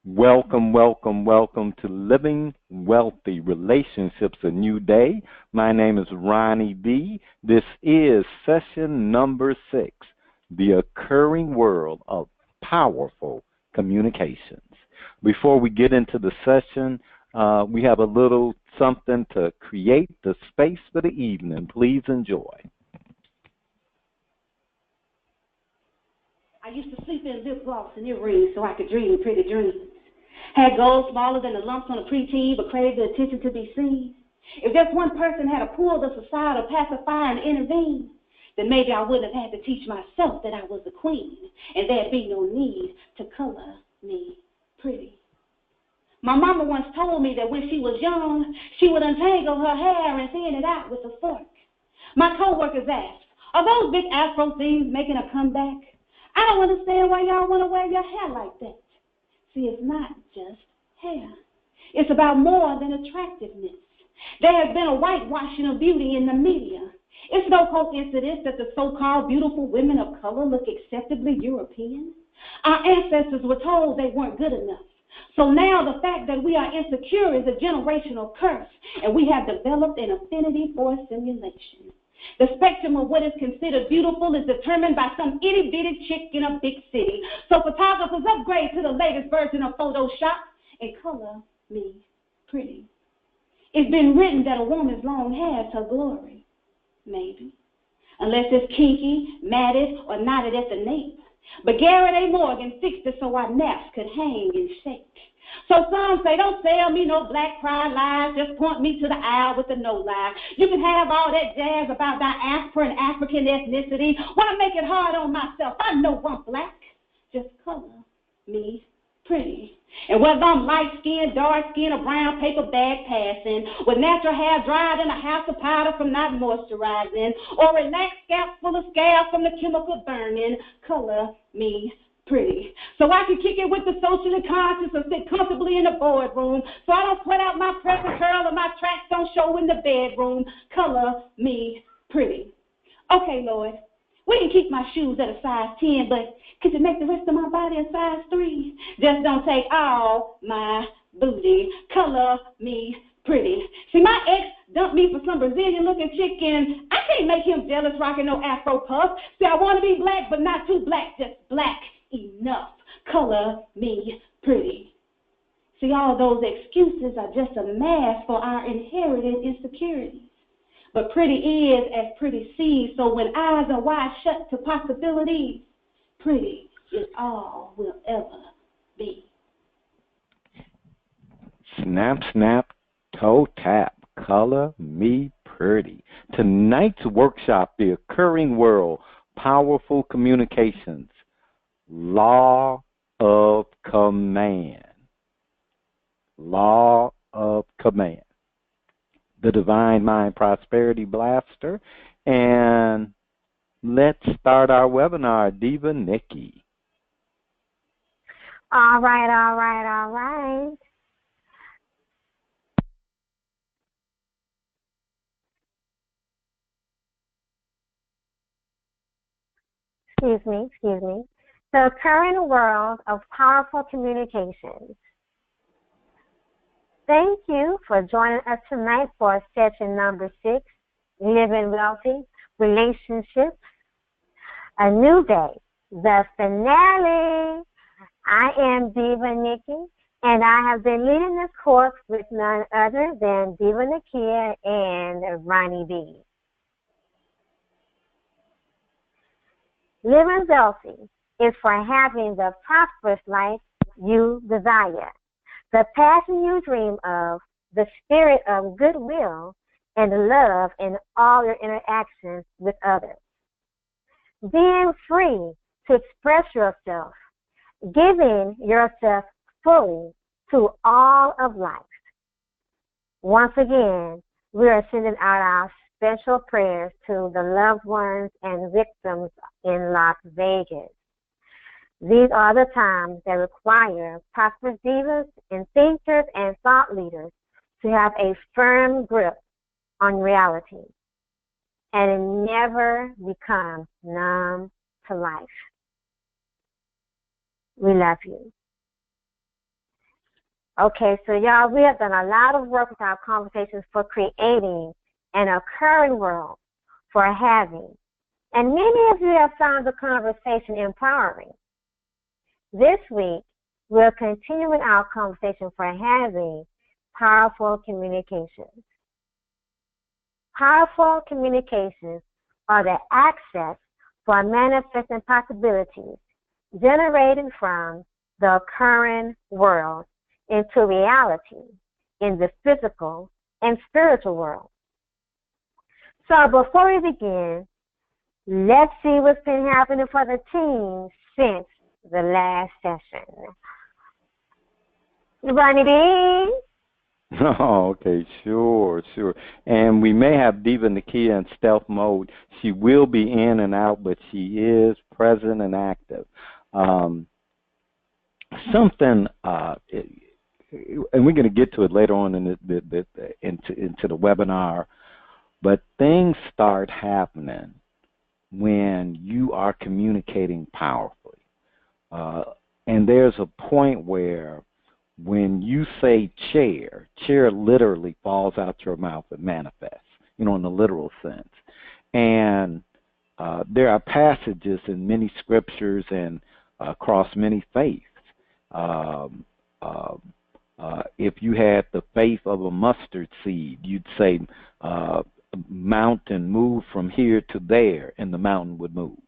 Welcome, welcome, welcome to Living Wealthy Relationships, a New Day. My name is Ronnie B. This is session number 6, The Occurring World of Powerful Communications. Before we get into the session, we have a little something to create the space for the evening. Please enjoy. I used to sleep in lip gloss and earrings so I could dream pretty dreams. Had goals smaller than the lumps on a preteen, but craved the attention to be seen. If just one person had pulled us aside or pacify and intervene, then maybe I wouldn't have had to teach myself that I was a queen, and there'd be no need to color me pretty. My mama once told me that when she was young, she would untangle her hair and thin it out with a fork. My coworkers asked, "Are those big afro things making a comeback? I don't understand why y'all want to wear your hair like that." See, it's not just hair. It's about more than attractiveness. There has been a whitewashing of beauty in the media. It's no coincidence that the so-called beautiful women of color look acceptably European. Our ancestors were told they weren't good enough. So now the fact that we are insecure is a generational curse, and we have developed an affinity for simulation. The spectrum of what is considered beautiful is determined by some itty-bitty chick in a big city. So photographers upgrade to the latest version of Photoshop and color me pretty. It's been written that a woman's long hair is her glory. Maybe. Unless it's kinky, matted, or knotted at the nape. But Garrett A. Morgan fixed it so our naps could hang and shake. So some say, "Don't sell me no black pride lies, just point me to the aisle with the no lie. You can have all that jazz about diaspora and African ethnicity. Why make it hard on myself? I know I'm black. Just color me pretty." And whether I'm light-skinned, dark-skinned, or brown paper bag passing, with natural hair dried in a house of powder from not moisturizing, or relaxed scalp full of scabs from the chemical burning, color me pretty. So I can kick it with the socially conscious or sit comfortably in the boardroom, so I don't sweat out my pressure curl or my tracks don't show in the bedroom. Color me pretty. Okay, Lord, we can keep my shoes at a size 10, but could you make the rest of my body a size 3? Just don't take all my booty. Color me pretty. See, my ex dumped me for some Brazilian-looking chicken. I can't make him jealous rocking no Afro puff. See, I want to be black, but not too black, just black enough. Color me pretty. See, all those excuses are just a mask for our inherited insecurities. But pretty is as pretty sees, so when eyes are wide shut to possibilities, pretty is all we'll ever be. Snap, snap, toe tap, color me pretty. Tonight's workshop, The Occurring World, Powerful Communications, Law of Command. Law of Command. The Divine Mind Prosperity Blaster. And let's start our webinar, Diva Nikki. All right. Excuse me. The current world of powerful communications. Thank you for joining us tonight for session number 6, Living Wealthy Relationships, a New Day, the finale. I am Diva Nikki, and I have been leading this course with none other than Diva Nakia and Ronnie B. Living wealthy is for having the prosperous life you desire, the passion you dream of, the spirit of goodwill, and love in all your interactions with others. Being free to express yourself, giving yourself fully to all of life. Once again, we are sending out our special prayers to the loved ones and victims in Las Vegas. These are the times that require prosperous divas and thinkers and thought leaders to have a firm grip on reality and never become numb to life. We love you. Okay, so y'all, we have done a lot of work with our conversations for creating an occurring world for having. And many of you have found the conversation empowering. This week, we're continuing our conversation for having powerful communications. Powerful communications are the access for manifesting possibilities generated from the occurring world into reality in the physical and spiritual world. So before we begin, let's see what's been happening for the team since the last session. Ronnie D? Oh, okay, sure. And we may have Diva Nakia in stealth mode. She will be in and out, but she is present and active. Something, and we're going to get to it later on in into the webinar, but things start happening when you are communicating powerfully. And there's a point where when you say chair literally falls out your mouth and manifests, in the literal sense. And there are passages in many scriptures and across many faiths. If you had the faith of a mustard seed, you'd say, mountain, move from here to there, and the mountain would move.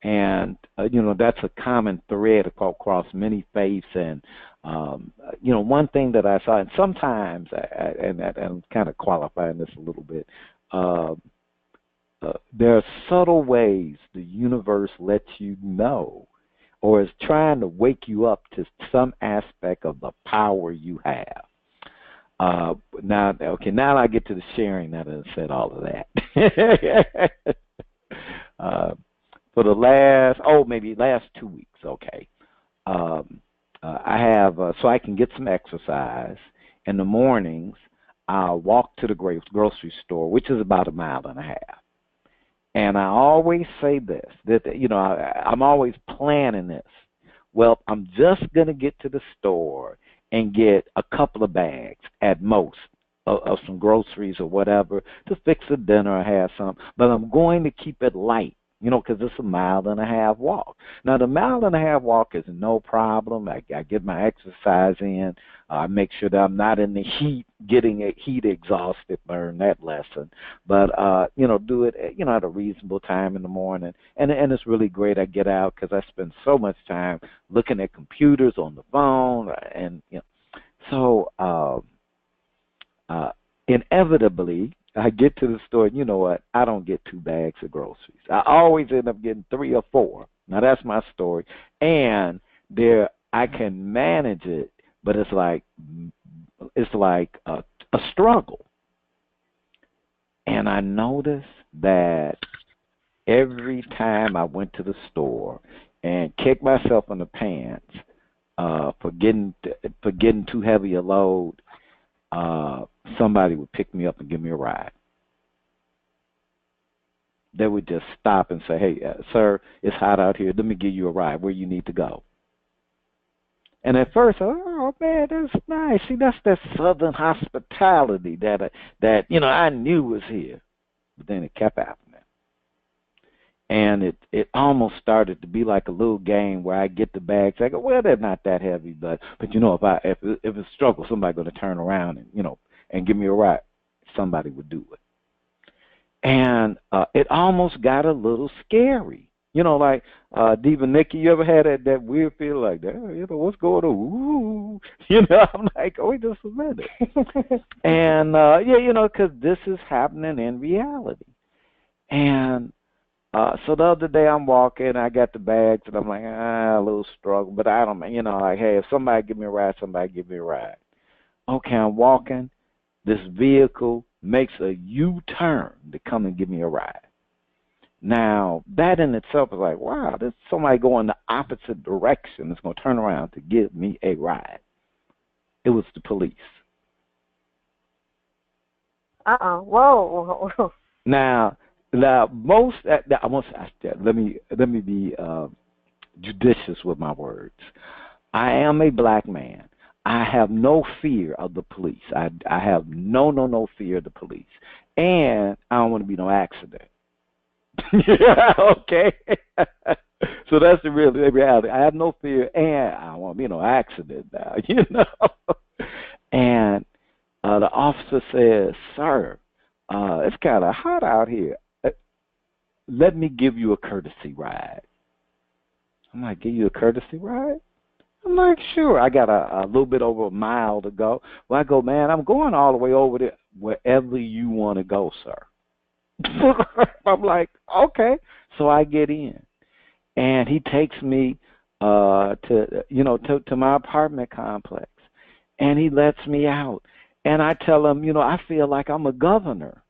And, that's a common thread across many faiths. And, one thing that I saw, and sometimes, and I'm kind of qualifying this a little bit, there are subtle ways the universe lets you know or is trying to wake you up to some aspect of the power you have. Now I get to the sharing that I said all of that. For the last 2 weeks, okay. I have, so I can get some exercise. In the mornings, I'll walk to the grocery store, which is about 1.5 miles. And I always say this, that, I'm always planning this. Well, I'm just going to get to the store and get a couple of bags at most of some groceries or whatever to fix a dinner or have something. But I'm going to keep it light, because it's a 1.5 mile walk. Now, the 1.5 mile walk is no problem. I get my exercise in. I make sure that I'm not in the heat, getting heat exhausted, learn that lesson. But, do it, at a reasonable time in the morning. And it's really great. I get out because I spend so much time looking at computers on the phone. And, so inevitably, I get to the store, and you know what? I don't get 2 bags of groceries. I always end up getting 3 or 4. Now, that's my story. And I can manage it, but it's like a struggle. And I noticed that every time I went to the store and kicked myself in the pants for getting too heavy a load, somebody would pick me up and give me a ride. They would just stop and say, hey, sir, it's hot out here. Let me give you a ride where you need to go. And at first, oh, man, that's nice. See, that's that southern hospitality that I knew was here. But then it kept happening. And it almost started to be like a little game where I get the bags. I go, well, they're not that heavy, but if it's a struggle, somebody's going to turn around and give me a ride. Somebody would do it. And it almost got a little scary. Like Diva Nikki, you ever had that weird feel like that? What's going on? Ooh. I'm like, oh, wait just a minute. And, because this is happening in reality. And so the other day I'm walking, I got the bags, and I'm like, a little struggle. But I don't, like, hey, if somebody give me a ride, somebody give me a ride. Okay, I'm walking. This vehicle makes a U-turn to come and give me a ride. Now, that in itself is like, wow, this is somebody going the opposite direction that's going to turn around to give me a ride. It was the police. Uh-oh. Whoa. Now, let me be judicious with my words. I am a black man. I have no fear of the police. I have no fear of the police. And I don't want to be no accident. Yeah, okay. So that's the real reality. I have no fear, and I don't want to be no accident now, you know. And the officer says, "Sir, it's kind of hot out here. Let me give you a courtesy ride." I'm like, "Give you a courtesy ride?" I'm like, "Sure." I got a little bit over a mile to go. Well, I go, "Man, I'm going all the way over there, wherever you want to go, sir." I'm like, "Okay." So I get in, and he takes me to my apartment complex, and he lets me out, and I tell him, I feel like I'm a governor.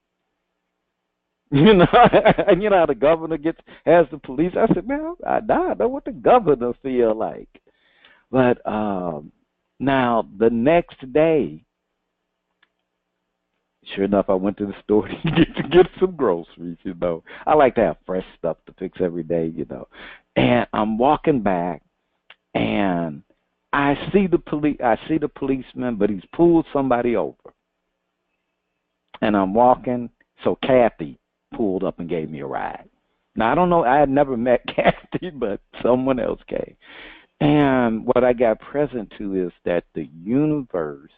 And how the governor has the police. I said, "Man, I know what the governor feel like." But now the next day, sure enough, I went to the store to get some groceries. I like to have fresh stuff to fix every day. And I'm walking back, and I see the policeman, but he's pulled somebody over. And I'm walking, so Kathy pulled up and gave me a ride. Now, I don't know, I had never met Kathy, but someone else came. And what I got present to is that the universe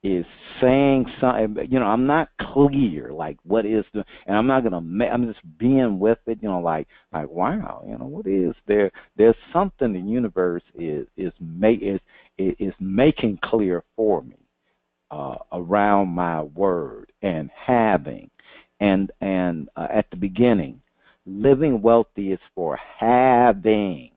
is saying something, I'm not clear, like, what is and I'm not going to, I'm just being with it, like, wow, what is there? There's something the universe is making clear for me around my word and having. And at the beginning, living wealthy is for having.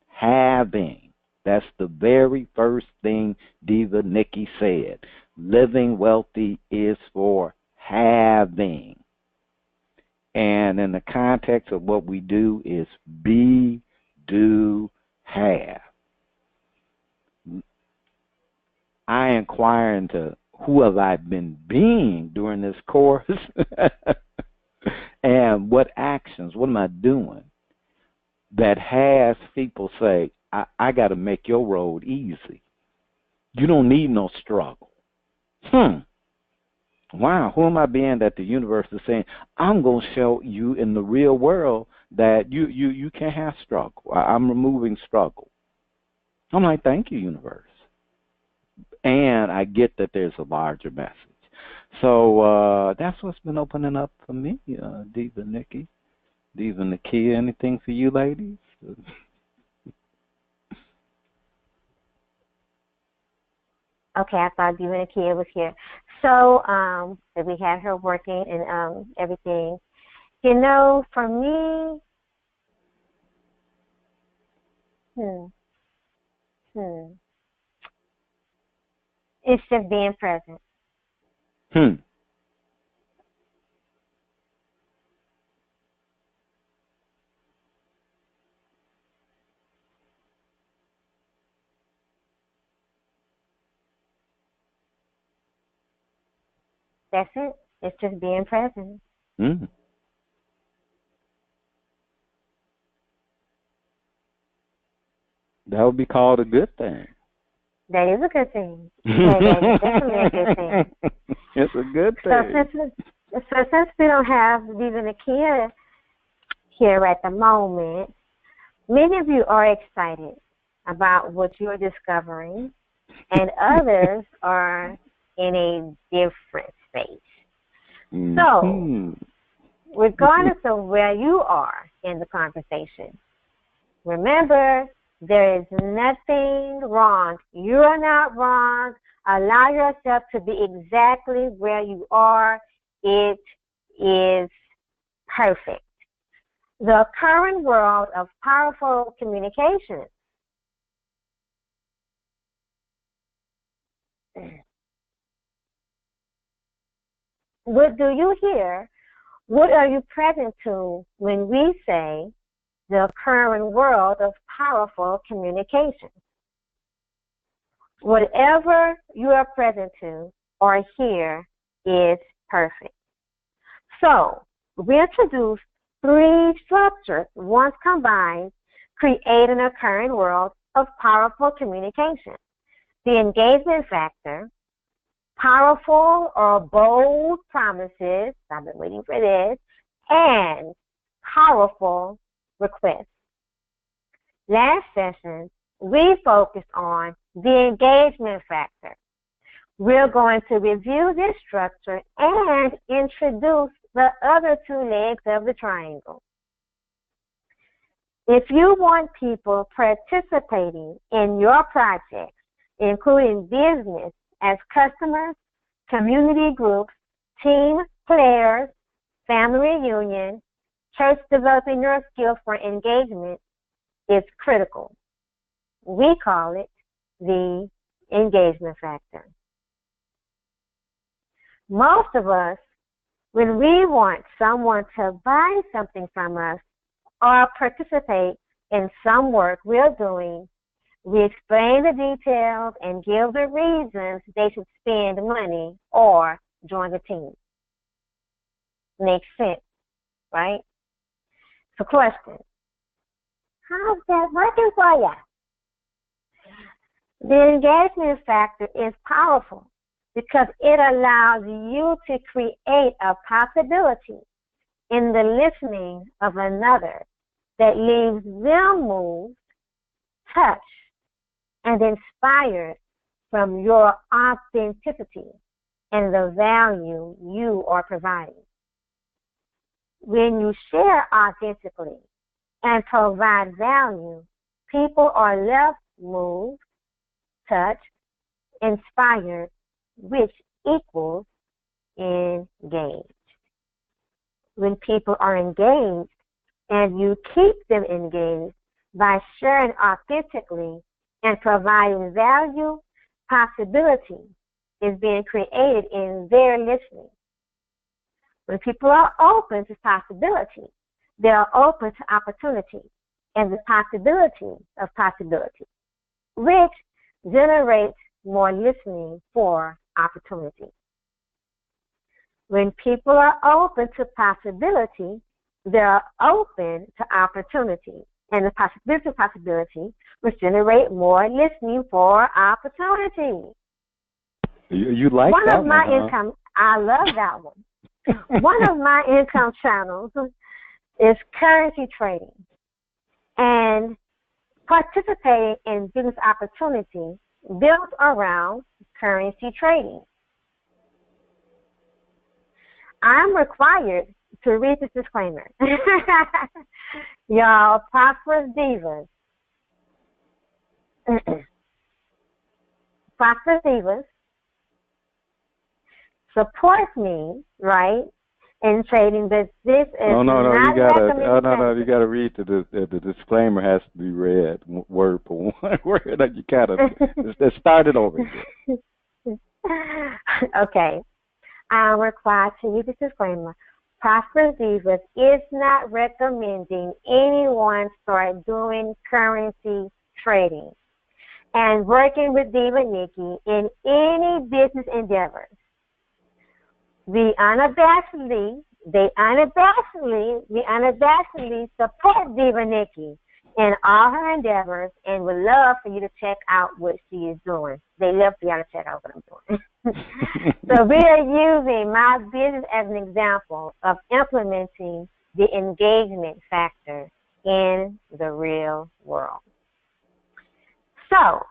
Having. That's the very first thing Diva Nikki said. Living wealthy is for having. And in the context of what we do is be, do, have. I inquire into who have I been being during this course and what actions, what am I doing that has people say, I got to make your road easy. You don't need no struggle. Wow, who am I being that the universe is saying, I'm going to show you in the real world that you can't have struggle. I'm removing struggle. I'm like, thank you, universe. And I get that there's a larger message. So that's what's been opening up for me, Diva Nikki. Diva Nikki, anything for you ladies? Okay, I thought Diva Nikki was here. So that we had her working and everything. For me, it's just being present. That's it. It's just being present. That would be called a good thing. That is a good thing. That is definitely a good thing. It's a good thing. So since we don't have Diva Nikki here at the moment, many of you are excited about what you're discovering, and others are in a different space. So, regardless of where you are in the conversation, remember, there is nothing wrong. You are not wrong. Allow yourself to be exactly where you are. It is perfect. The current world of powerful communication what do you hear? What are you present to when we say the current world of powerful communication? Whatever you are present to or hear is perfect. So, we introduce 3 structures, once combined, creating a current world of powerful communication. The engagement factor, powerful or bold promises, I've been waiting for this, and powerful requests. Last session, we focused on the engagement factor. We're going to review this structure and introduce the other two legs of the triangle. If you want people participating in your projects, including business as customers, community groups, team players, family reunion, church developing your skills for engagement, is critical. We call it the engagement factor. Most of us, when we want someone to buy something from us or participate in some work we're doing, we explain the details and give the reasons they should spend money or join the team. Makes sense, right? So question, how's that working for you? The engagement factor is powerful because it allows you to create a possibility in the listening of another that leaves them moved, touched, and inspired from your authenticity and the value you are providing. When you share authentically and provide value, people are left moved, touched, inspired, which equals engaged. When people are engaged and you keep them engaged by sharing authentically and providing value, possibility is being created in their listening. When people are open to possibility, they are open to opportunity and the possibility of possibility, which generates more listening for opportunity. When people are open to possibility, they are open to opportunity, and the possibility which generate more listening for opportunity. You like one that of my one, income, I love that one. One of my income channels is currency trading, and participating in business opportunity built around currency trading. I'm required to read this disclaimer. Y'all, Prosperous Divas. Prosperous Divas support me, right, in trading, but this is you not gotta read the disclaimer has to be read word for word. You gotta let's start it over again. Okay. I'm required to read this disclaimer. Prosperous Divas is not recommending anyone start doing currency trading and working with Diva Nikki in any business endeavors. We unabashedly support Diva Nikki in all her endeavors and would love for you to check out what she is doing. They love for y'all to check out what I'm doing. So we are using my business as an example of implementing the engagement factor in the real world. So,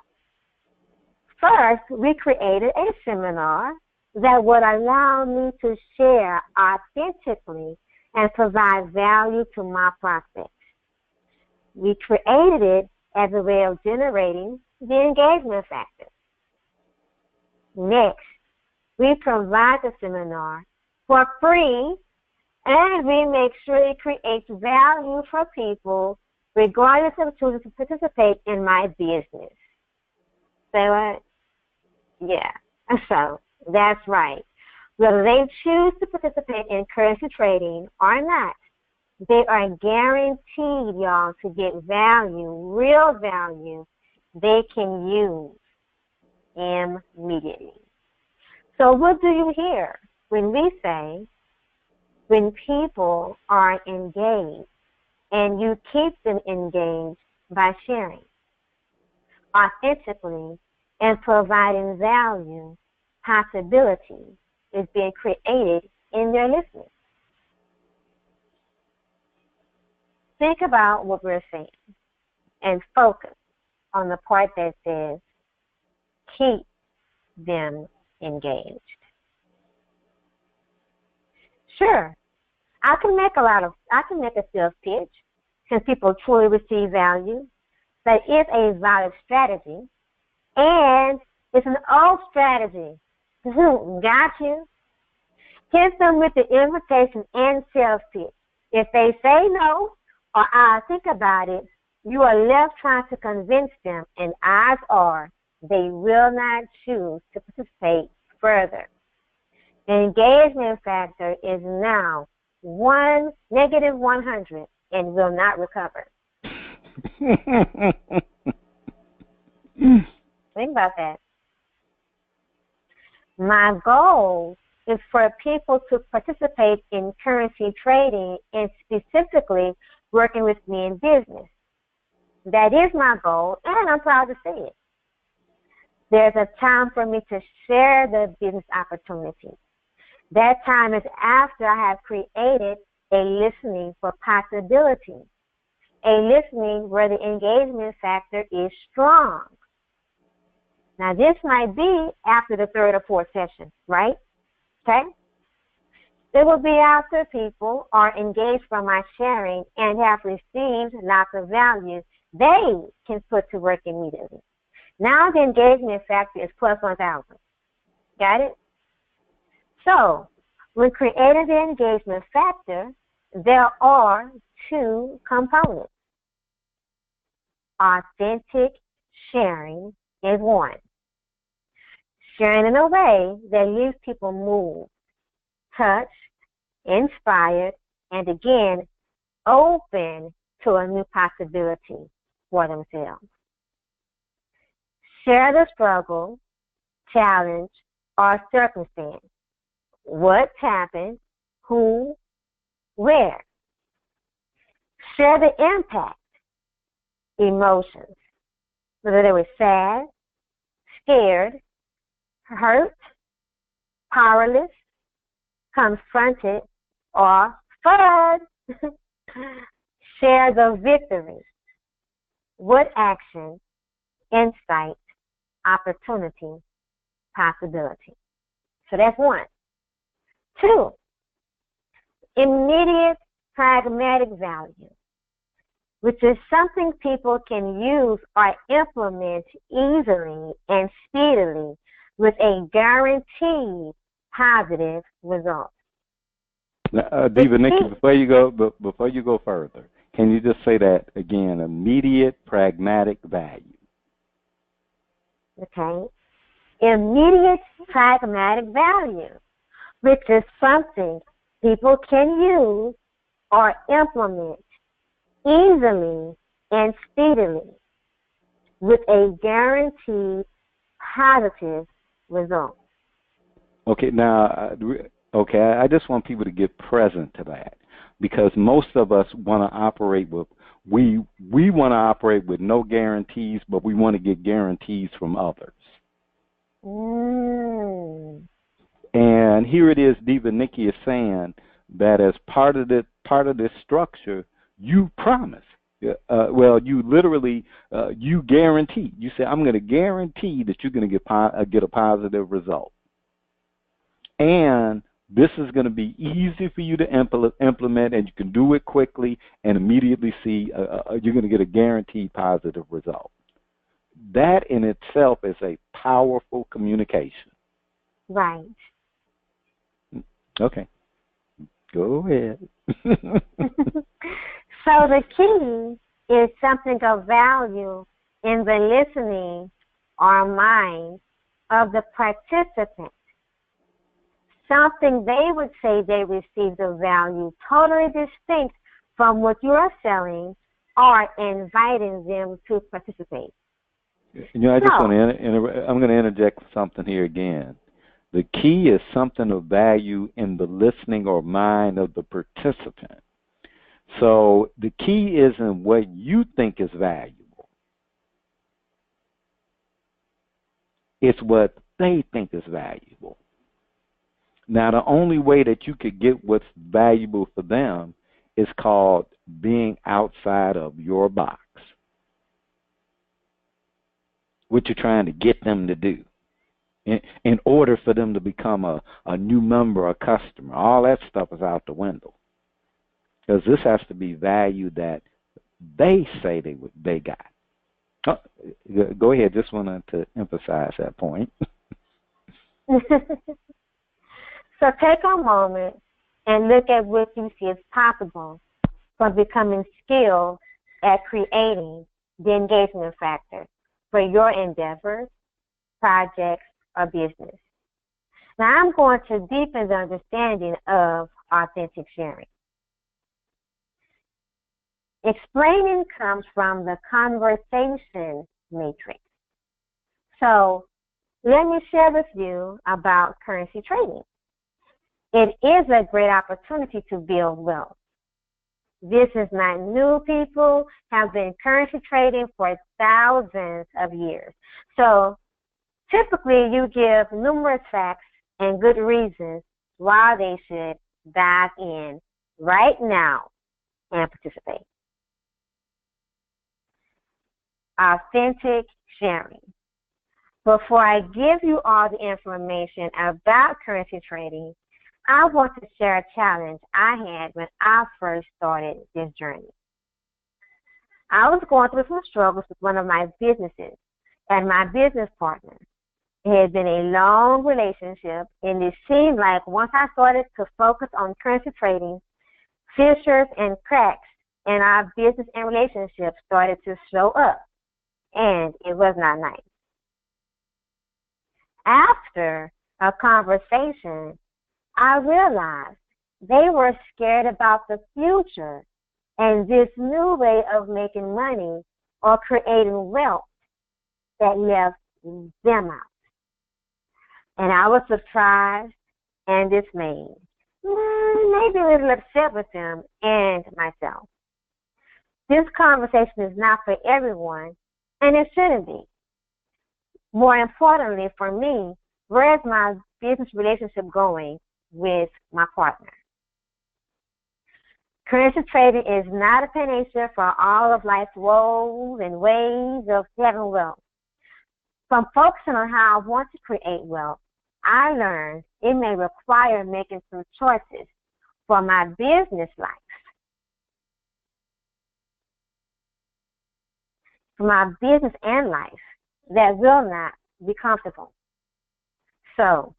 first, we created a seminar that would allow me to share authentically and provide value to my prospects. We created it as a way of generating the engagement factor. Next, we provide the seminar for free, and we make sure it creates value for people regardless of choosing to participate in my business. Say what? Yeah, so that's right. Whether they choose to participate in currency trading or not, they are guaranteed, y'all, to get value, real value, they can use immediately. So what do you hear when we say, when people are engaged and you keep them engaged by sharing? authentically, and providing value, possibility is being created in their listening. Think about what we're saying and focus on the part that says keep them engaged. Sure, I can make a sales pitch since people truly receive value. That is a valid strategy, and it's an old strategy. Got you? Hit them with the invitation and sales pitch. If they say no or I think about it, you are left trying to convince them, and odds are they will not choose to participate further. The engagement factor is now negative 100 and will not recover. Think about that. My goal is for people to participate in currency trading and specifically working with me in business. That is my goal, and I'm proud to see it. There's a time for me to share the business opportunity. That time is after I have created a listening for possibility, a listening where the engagement factor is strong. Now, this might be after the third or fourth session, right? Okay? It will be after people are engaged from my sharing and have received lots of value they can put to work immediately. Now the engagement factor is plus 1,000. Got it? So, when creating the engagement factor, there are two components. Authentic sharing is one. Sharing in a way that leaves people moved, touched, inspired, and again, open to a new possibility for themselves. Share the struggle, challenge, or circumstance. What's happened, who, where. Share the impact, emotions, whether they were sad, scared, hurt, powerless, confronted, or fun. Share the victory. What action, insight, opportunity, possibility. So that's one. Two, immediate pragmatic value, which is something people can use or implement easily and speedily with a guaranteed positive result. Diva Nikki, before you go further, can you just say that again? Immediate pragmatic value. Okay. Immediate pragmatic value, which is something people can use or implement easily and speedily with a guaranteed positive result. Okay, now, I just want people to get present to that, because most of us want to operate with, we want to operate with no guarantees, but we want to get guarantees from others. And here it is, Diva Nikki is saying that as part of this structure, you promise. You literally, you guarantee. You say, I'm going to guarantee that you're going to get a positive result. And this is going to be easy for you to implement, and you can do it quickly and immediately see you're going to get a guaranteed positive result. That in itself is a powerful communication. Right. Okay. Go ahead. So the key is something of value in the listening or mind of the participant. Something they would say they received of value totally distinct from what you are selling or inviting them to participate. I just want to I'm going to interject something here again. The key is something of value in the listening or mind of the participant. So the key isn't what you think is valuable. It's what they think is valuable. Now, the only way that you could get what's valuable for them is called being outside of your box. What you're trying to get them to do in order for them to become a new member or customer. All that stuff is out the window. Because this has to be value that they say they got. Oh, go ahead. Just wanted to emphasize that point. So take a moment and look at what you see as possible for becoming skilled at creating the engagement factor for your endeavors, projects, or business. Now I'm going to deepen the understanding of authentic sharing. Explaining comes from the conversation matrix. So let me share with you about currency trading. It is a great opportunity to build wealth. This is not new. People have been currency trading for thousands of years. So typically you give numerous facts and good reasons why they should dive in right now and participate. Authentic sharing. Before I give you all the information about currency trading, I want to share a challenge I had when I first started this journey. I was going through some struggles with one of my businesses and my business partner. It had been a long relationship, and it seemed like once I started to focus on currency trading, fissures and cracks in our business and relationship started to show up, and it was not nice. After a conversation, I realized they were scared about the future and this new way of making money or creating wealth that left them out. And I was surprised and dismayed, maybe a little upset with them and myself. This conversation is not for everyone, and it shouldn't be. More importantly for me, where is my business relationship going with my partner? Currency trading is not a panacea for all of life's woes and ways of having wealth. From focusing on how I want to create wealth, I learned it may require making some choices for my business life. For my business and life that will not be comfortable. So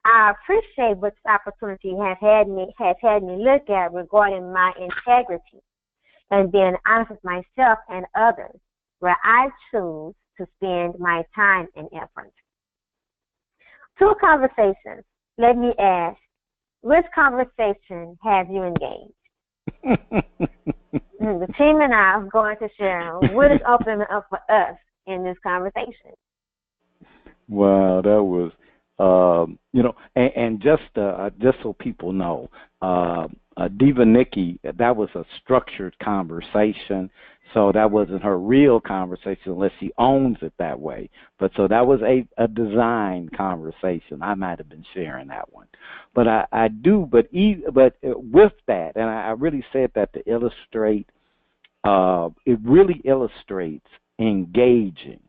I appreciate what this opportunity has had me look at regarding my integrity and being honest with myself and others where I choose to spend my time and effort. 2 conversations. Let me ask, which conversation have you engaged? The team and I are going to share what is opening up for us in this conversation. Wow, that was, and just so people know, Diva Nikki, that was a structured conversation. So that wasn't her real conversation unless she owns it that way. But so that was a design conversation. I might have been sharing that one. But I do, but with that, and I really said that to illustrate, it really illustrates engaging.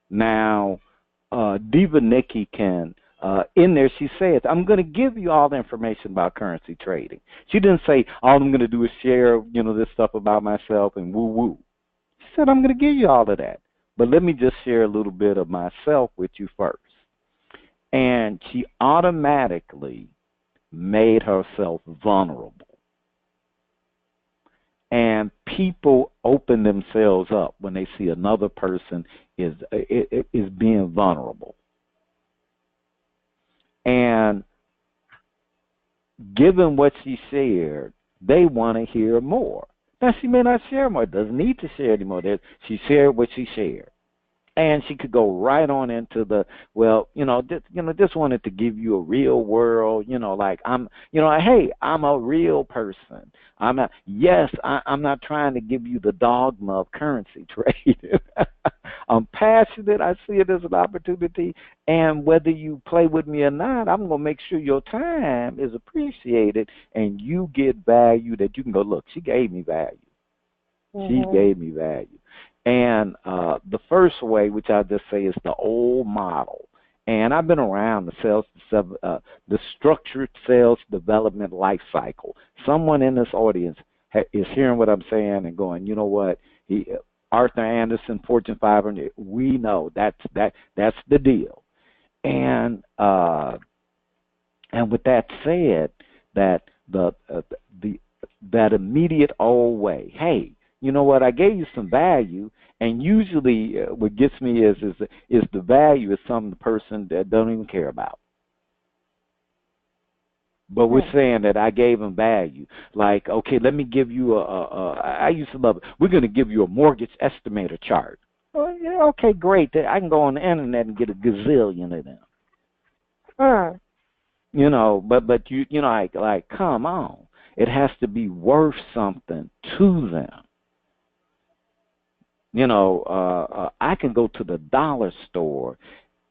Now, Diva Nikki can, in there she says, I'm going to give you all the information about currency trading. She didn't say, all I'm going to do is share, this stuff about myself and woo-woo. She said, I'm going to give you all of that. But let me just share a little bit of myself with you first. And she automatically made herself vulnerable. And people open themselves up when they see another person is being vulnerable. And given what she shared, they want to hear more. Now, she may not share more. Doesn't need to share anymore. She shared what she shared. And she could go right on into the, just wanted to give you a real world, like hey, I'm a real person. I'm not trying to give you the dogma of currency trading. I'm passionate. I see it as an opportunity. And whether you play with me or not, I'm going to make sure your time is appreciated and you get value that you can go, look, she gave me value. She gave me value. And the first way, which I just say is the old model. And I've been around the structured sales development life cycle. Someone in this audience is hearing what I'm saying and going, you know what? Arthur Anderson, Fortune 500. We know that's the deal. And with that said, that that immediate old way. Hey, you know what? I gave you some value, and usually what gets me is the value is something the person that don't even care about. But we're saying that I gave them value. Like, okay, let me give you I used to love it. We're going to give you a mortgage estimator chart. Oh, yeah, okay, great. I can go on the internet and get a gazillion of them. You know, but you know, like, come on. It has to be worth something to them. You know, I can go to the dollar store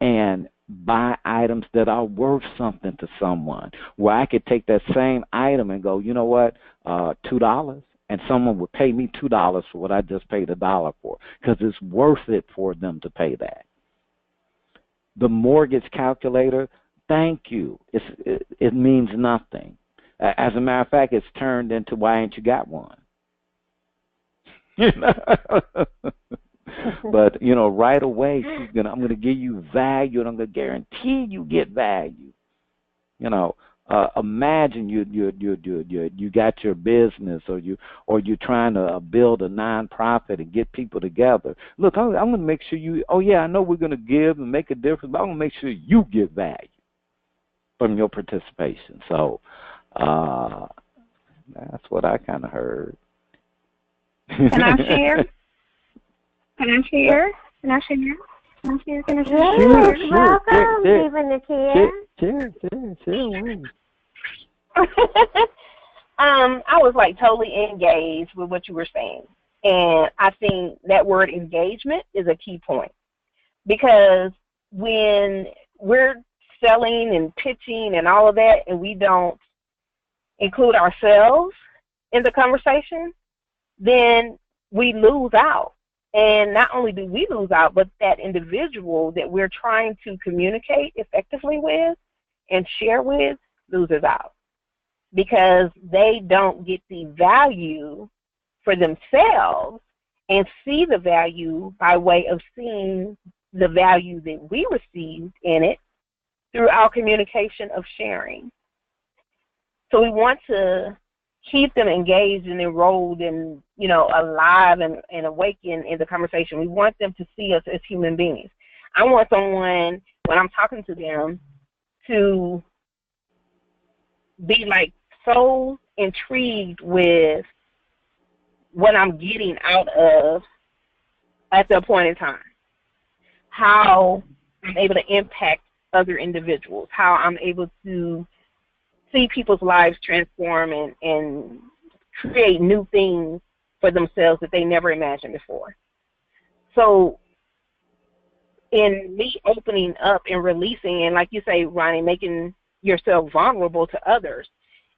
and buy items that are worth something to someone, where I could take that same item and go, you know what, $2, and someone would pay me $2 for what I just paid $1 for, because it's worth it for them to pay that. The mortgage calculator, thank you. It means nothing. As a matter of fact, it's turned into why ain't you got one? You know? But, you know, right away, I'm going to give you value, and I'm going to guarantee you get value. You know, imagine you got your business, or you're trying to build a nonprofit and get people together. Look, I'm going to make sure you. Oh yeah, I know we're going to give and make a difference, but I'm going to make sure you get value from your participation. So that's what I kind of heard. Can I share? Can I share? Welcome, even the Share. I was like totally engaged with what you were saying. And I think that word engagement is a key point. Because when we're selling and pitching and all of that, and we don't include ourselves in the conversation, then we lose out. And not only do we lose out, but that individual that we're trying to communicate effectively with and share with loses out, because they don't get the value for themselves and see the value by way of seeing the value that we received in it through our communication of sharing. So we want to keep them engaged and enrolled and, you know, alive and awakened in the conversation. We want them to see us as human beings. I want someone, when I'm talking to them, to be like so intrigued with what I'm getting out of at that point in time, how I'm able to impact other individuals, how I'm able to see people's lives transform and create new things for themselves that they never imagined before. So in me opening up and releasing, and like you say, Ronnie, making yourself vulnerable to others,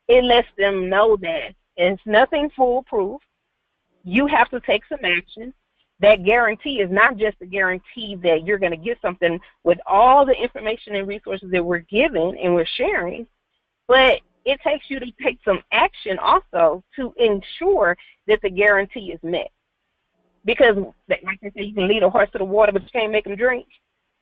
it lets them know that it's nothing foolproof. You have to take some action. That guarantee is not just a guarantee that you're going to get something with all the information and resources that we're given and we're sharing, but it takes you to take some action also to ensure that the guarantee is met. Because, like I said, you can lead a horse to the water, but you can't make him drink.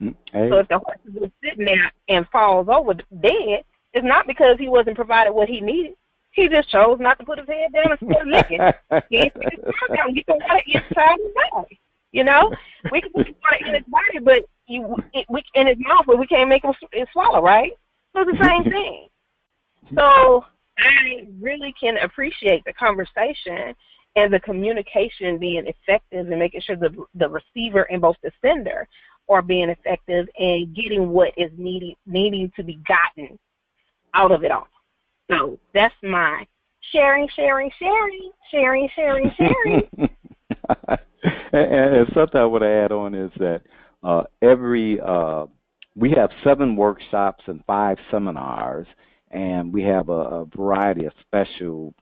Hey. So if the horse is just sitting there and falls over dead, it's not because he wasn't provided what he needed. He just chose not to put his head down and start licking. He ain't put his tongue down and get the water inside his body. You know? We can put the water in his body, but in his mouth, but we can't make him swallow, right? So it's the same thing. So I really can appreciate the conversation and the communication being effective and making sure the receiver and both the sender are being effective and getting what is needing to be gotten out of it all. So that's my sharing. And something I want to add on is that we have 7 workshops and 5 seminars, and we have a variety of special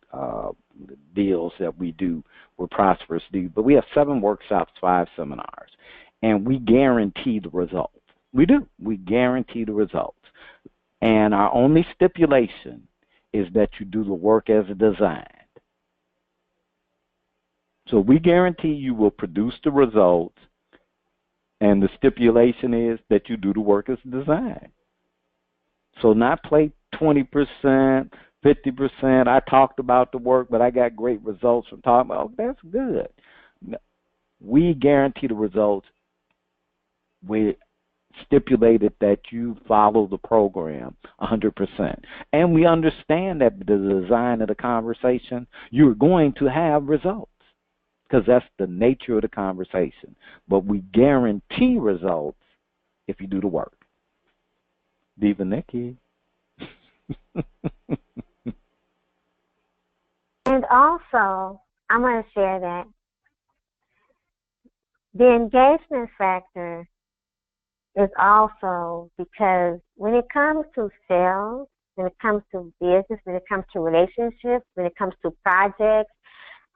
deals that we do with Prosperous Do. But we have 7 workshops, 5 seminars, and we guarantee the results. We do. We guarantee the results. And our only stipulation is that you do the work as designed. So we guarantee you will produce the results, and the stipulation is that you do the work as designed. So not play 20%, 50%. I talked about the work, but I got great results from talking about. Oh, that's good. We guarantee the results. We stipulated that you follow the program 100%. And we understand that the design of the conversation, you're going to have results because that's the nature of the conversation. But we guarantee results if you do the work. Diva Nikki. And also, I'm going to share that the engagement factor is also because when it comes to sales, when it comes to business, when it comes to relationships, when it comes to projects,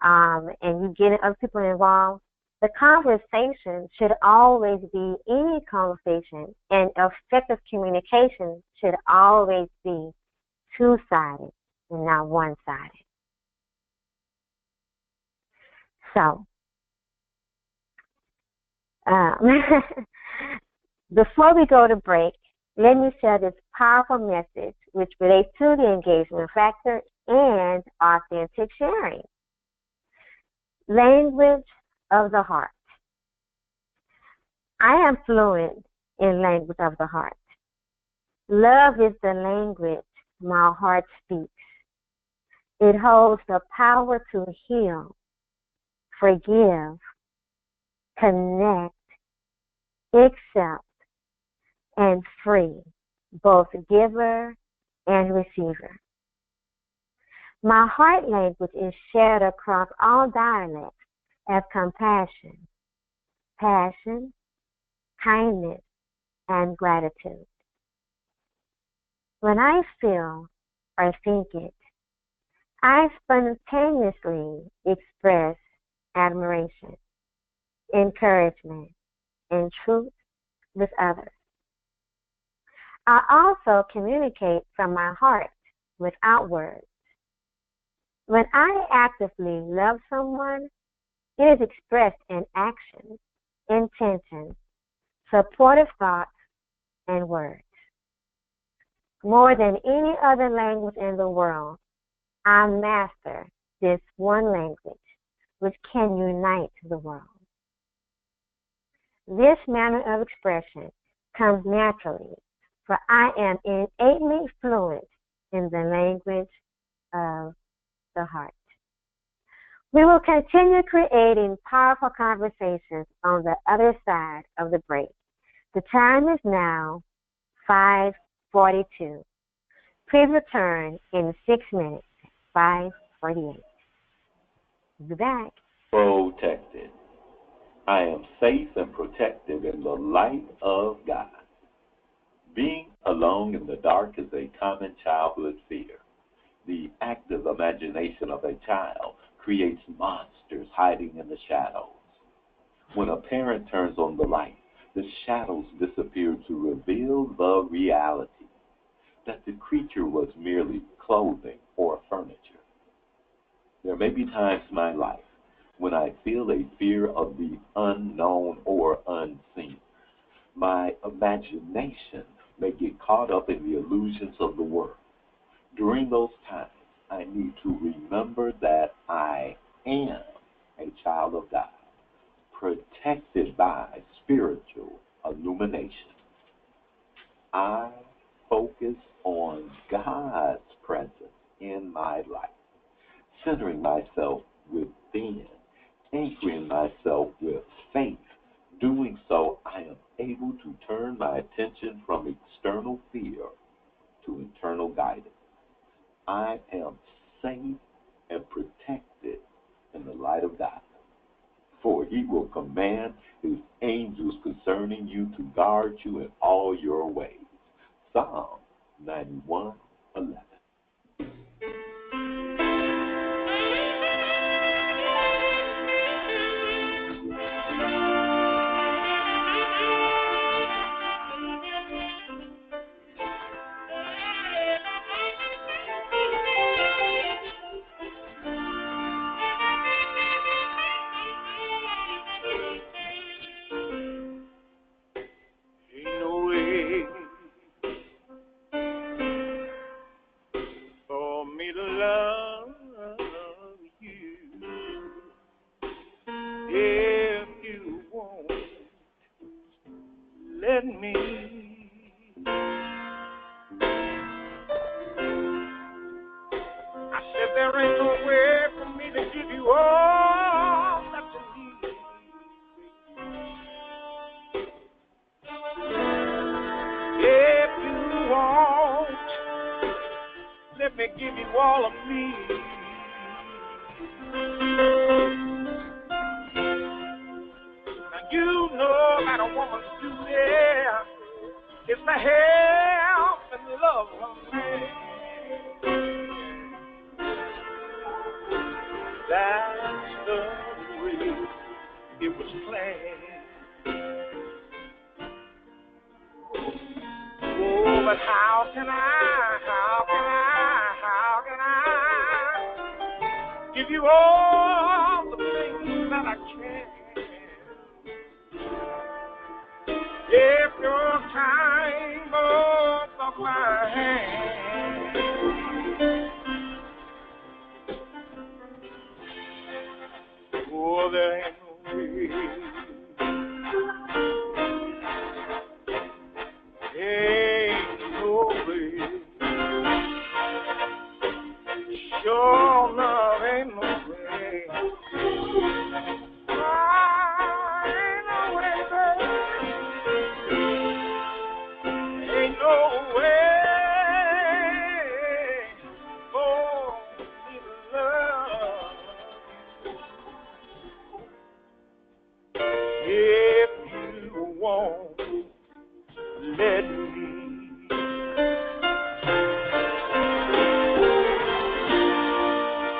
and you get other people involved, the conversation should always be, any conversation and effective communication should always be 2-sided and not 1-sided. So, before we go to break, let me share this powerful message which relates to the engagement factor and authentic sharing. Language of the heart. I am fluent in language of the heart. Love is the language my heart speaks. It holds the power to heal, forgive, connect, accept, and free, both giver and receiver. My heart language is shared across all dialects as compassion, passion, kindness, and gratitude. When I feel or think it, I spontaneously express admiration, encouragement, and truth with others. I also communicate from my heart without words. When I actively love someone, it is expressed in action, intention, supportive thoughts, and words. More than any other language in the world, I master this one language which can unite the world. This manner of expression comes naturally, for I am innately fluent in the language of the heart. We will continue creating powerful conversations on the other side of the break. The time is now 5:42. Please return in 6 minutes, 5:48. We'll be back. Protected. I am safe and protected in the light of God. Being alone in the dark is a common childhood fear. The active imagination of a child creates monsters hiding in the shadows. When a parent turns on the light, the shadows disappear to reveal the reality that the creature was merely clothing or furniture. There may be times in my life when I feel a fear of the unknown or unseen. My imagination may get caught up in the illusions of the world. During those times, I need to remember that I am a child of God, protected by spiritual illumination. I focus on God's presence in my life, centering myself within, anchoring myself with faith. Doing so, I am able to turn my attention from external fear to internal guidance. I am safe and protected in the light of God, for He will command his angels concerning you to guard you in all your ways. Psalm 91:11. Let me. I said there ain't no way for me to give you all that you need. If you want, let me give you all of me. Now you know that a woman's duty is to help and love her man. That's the way it was planned. Oh, but how can I give you all the things that I can? If your time goes off my hand, oh, there ain't no way. Ain't no way. Sure love ain't no way. Ain't no way, baby. Ain't no way for me to love. If you want, let me.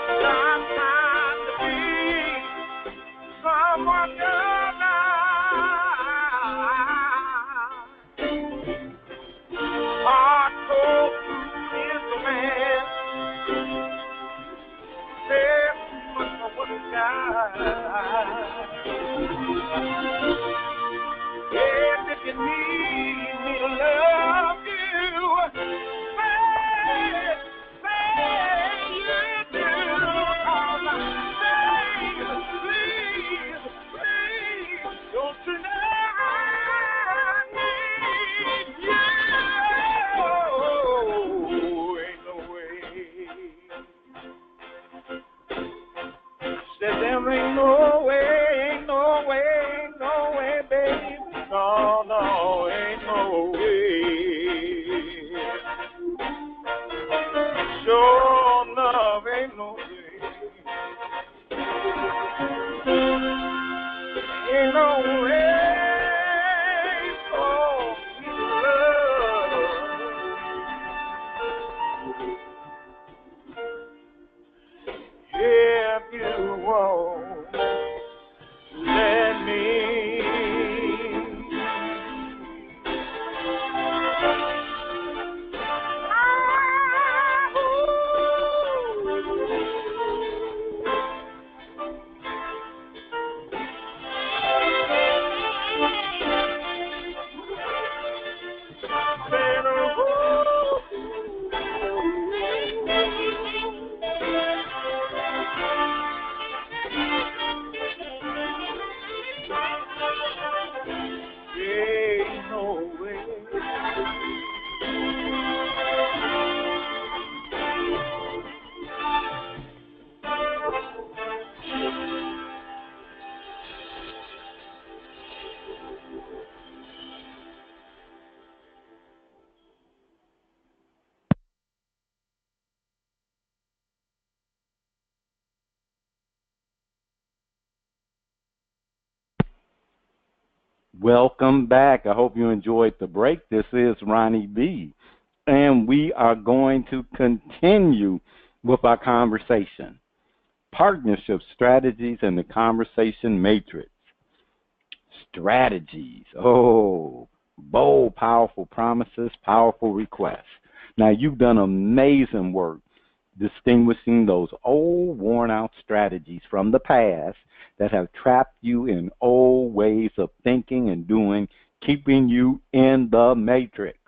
I'm trying to be someone you're not. Hardcore food is the man. There's too much for what is got. Yes, if you need me to love you, say you do. 'Cause please, don't you know I need you? Oh, ain't no way. Said there ain't no way, baby. No, ain't no way. Sure enough, ain't no way. Ain't no way for me to love. If you won't let me. Welcome back. I hope you enjoyed the break. This is Ronnie B. And we are going to continue with our conversation. Partnership strategies and the conversation matrix. Strategies. Oh, bold, powerful promises, powerful requests. Now, you've done amazing work distinguishing those old, worn-out strategies from the past that have trapped you in old ways of thinking and doing, keeping you in the matrix.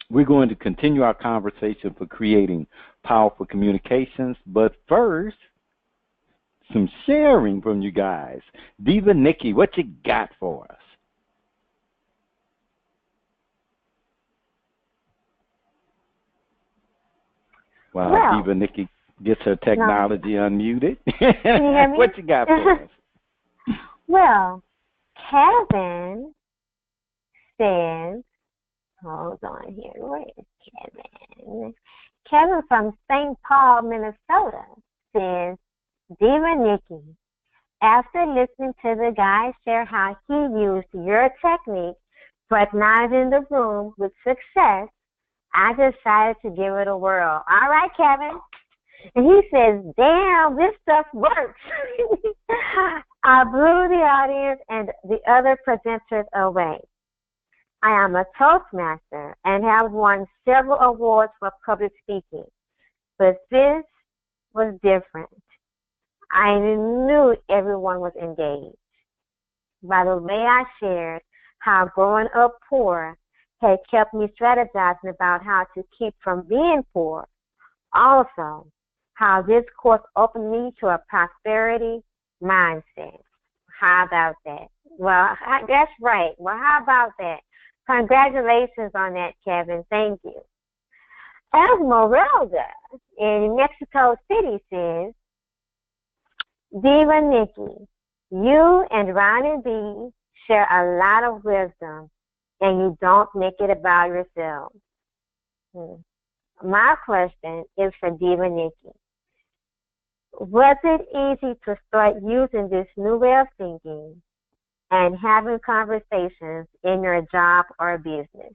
We're going to continue our conversation for creating powerful communications, but first, some sharing from you guys. Diva Nikki, what you got for us? Wow, Diva Nikki gets her technology unmuted. Can you hear me? What you got for us? Well, Kevin says, hold on here, where is Kevin? Kevin from St. Paul, Minnesota says, Diva Nikki, after listening to the guy share how he used your technique for acknowledging the room with success, I decided to give it a whirl. All right, Kevin. And he says, damn, this stuff works. I blew the audience and the other presenters away. I am a Toastmaster and have won several awards for public speaking. But this was different. I knew everyone was engaged. By the way, I shared how growing up poor had kept me strategizing about how to keep from being poor. Also, how this course opened me to a prosperity mindset. How about that? Well, that's right. Well, how about that? Congratulations on that, Kevin. Thank you. Esmeralda in Mexico City says, Diva Nikki, you and Ronnie B share a lot of wisdom, and you don't make it about yourself. My question is for Diva Nikki. Was it easy to start using this new way of thinking and having conversations in your job or business?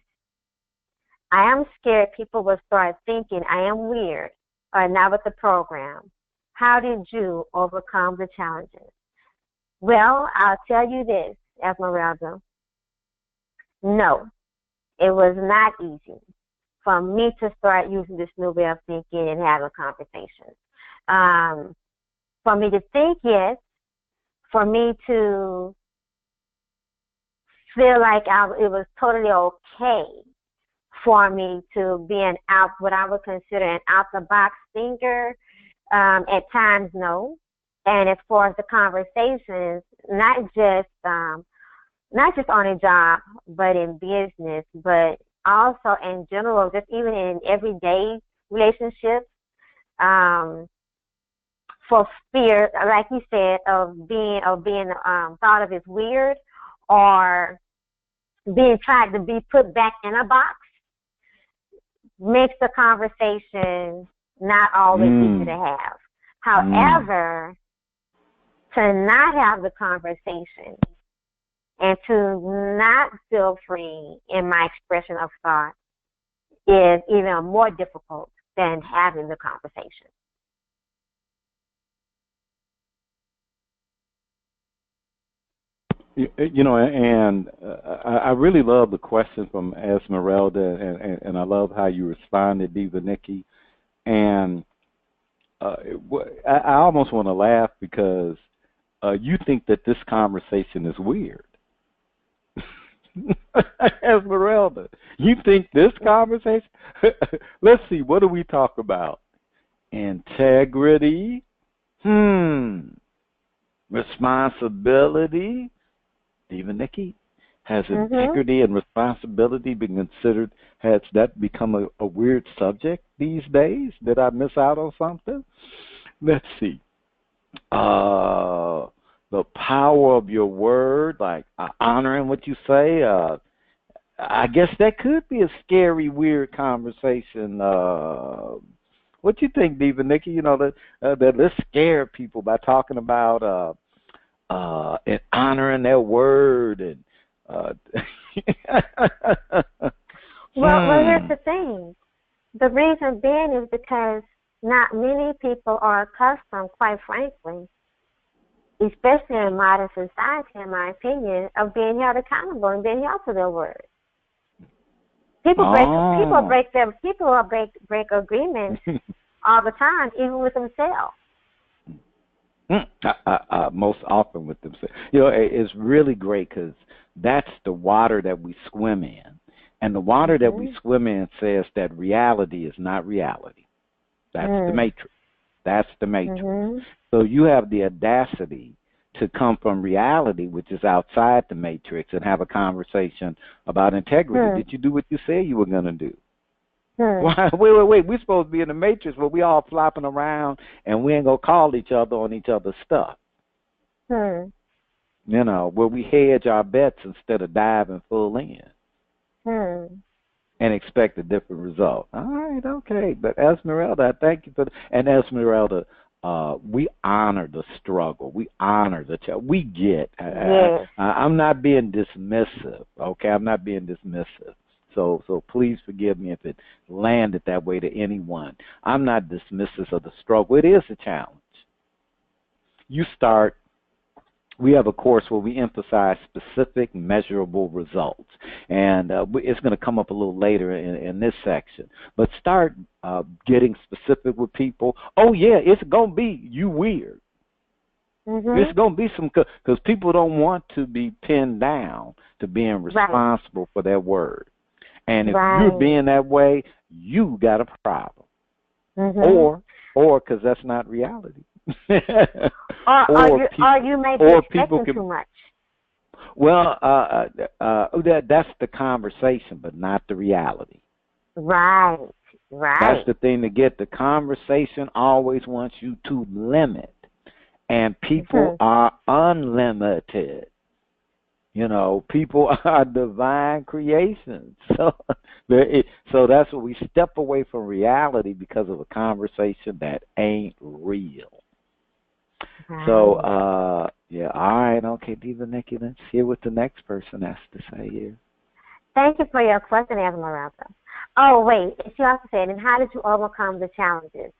I am scared people will start thinking I am weird or not with the program. How did you overcome the challenges? Well, I'll tell you this, Esmeralda. No, it was not easy for me to start using this new way of thinking and having conversations. For me to think, yes. For me to feel like it was totally okay for me to be what I would consider an out-the-box thinker. At times, no. And as far as the conversations, not just on a job, but in business, but also in general, just even in everyday relationships, for fear, like you said, of being thought of as weird or being tried to be put back in a box, makes the conversation not always easy to have. However, to not have the conversation and to not feel free in my expression of thought is even more difficult than having the conversation. You know, and I really love the question from Esmeralda, and I love how you responded, Diva Nikki. And I almost want to laugh because you think that this conversation is weird. Esmeralda, you think this conversation? Let's see, what do we talk about? Integrity, responsibility. Diva Nikki, has integrity and responsibility been considered? Has that become a weird subject these days? Did I miss out on something? Let's see. The power of your word, like honoring what you say. I guess that could be a scary, weird conversation. What you think, Diva Nikki? You know, that let's scare people by talking about and honoring their word and well, here's the thing. The reason being is because not many people are accustomed, quite frankly, especially in modern society, in my opinion, of being held accountable and being held to their word. People break agreements all the time, even with themselves. Most often with themselves. It's really great because that's the water that we swim in. And the water that we swim in says that reality is not reality. That's the matrix. That's the matrix. So you have the audacity to come from reality, which is outside the matrix, and have a conversation about integrity. Did you do what you said you were going to do? Why, wait. We're supposed to be in the matrix, but we all flopping around, and we ain't going to call each other on each other's stuff. Where we hedge our bets instead of diving full in. And expect a different result. All right, okay. But Esmeralda, I thank you for and Esmeralda, we honor the struggle. We honor the challenge. We get. I'm not being dismissive. Okay, I'm not being dismissive. So please forgive me if it landed that way to anyone. I'm not dismissive of the struggle. It is a challenge. We have a course where we emphasize specific, measurable results. And it's going to come up a little later in this section. But start getting specific with people. Oh, yeah, it's going to be you weird. It's going to be some, because people don't want to be pinned down to being responsible for their word. And if you're being that way, you got a problem. Or because that's not reality. or you may be expecting too much. Well, that's the conversation, but not the reality. Right. That's the thing to get. The conversation always wants you to limit, and people are unlimited. People are divine creations. So that's what we step away from reality because of a conversation that ain't real. So, all right, okay, Diva Nikki, let's hear what the next person has to say here. Thank you for your question, Esmeralda. Oh, wait, she also said, and how did you overcome the challenges?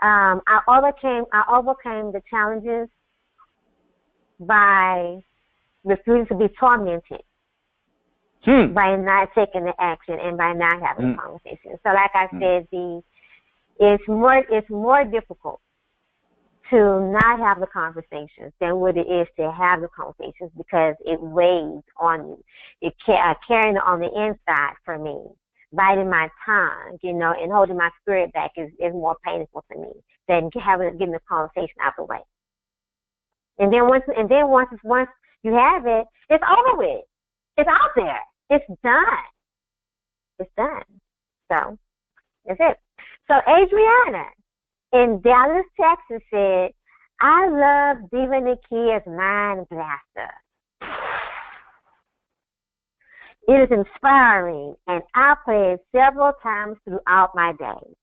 I overcame the challenges by refusing to be tormented, by not taking the action and by not having a conversation. So, like I said, it's more difficult to not have the conversations than what it is to have the conversations because it weighs on you. It carrying it on the inside for me, biting my tongue, and holding my spirit back is more painful to me than getting the conversation out the way. And then once you have it, it's over with. It's out there. It's done. It's done. So that's it. So Adriana in Dallas, Texas said, I love Diva Nikia's Mind Blaster. It is inspiring, and I play it several times throughout my day.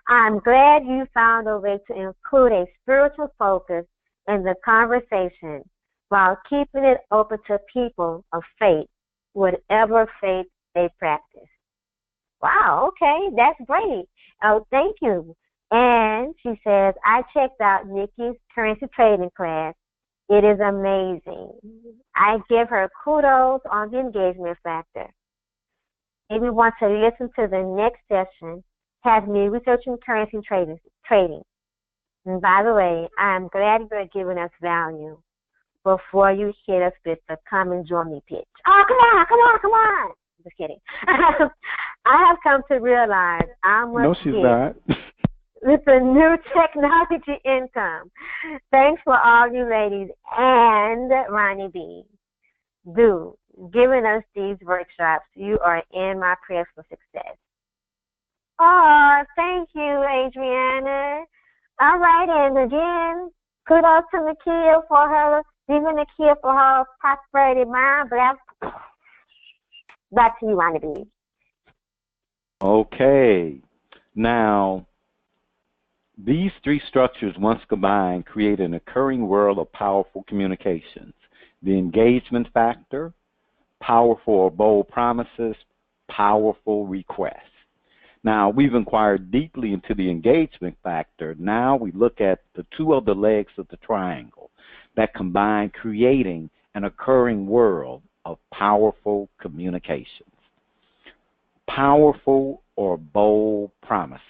I'm glad you found a way to include a spiritual focus in the conversation while keeping it open to people of faith, whatever faith they practice. Wow, okay, that's great. Oh, thank you. And she says, I checked out Nikki's currency trading class. It is amazing. I give her kudos on the engagement factor. If you want to listen to the next session, have me researching currency trading. And by the way, I'm glad you're giving us value before you hit us with the come and join me pitch. Oh, come on. Just kidding. I have come to realize I must No, she's not. with the new technology income. Thanks for all you ladies and Ronnie B. Giving us these workshops. You are in my prayers for success. Oh, thank you, Adriana. All right, and again, kudos to Nikia for her, even Nikia for her prosperity mind. But back to you, Ronnie B. Okay. Now, These three structures, once combined, create an occurring world of powerful communications. The engagement factor, powerful or bold promises, powerful requests. Now, we've inquired deeply into the engagement factor. Now we look at the two other legs of the triangle that combine, creating an occurring world of powerful communications. Powerful or bold promises.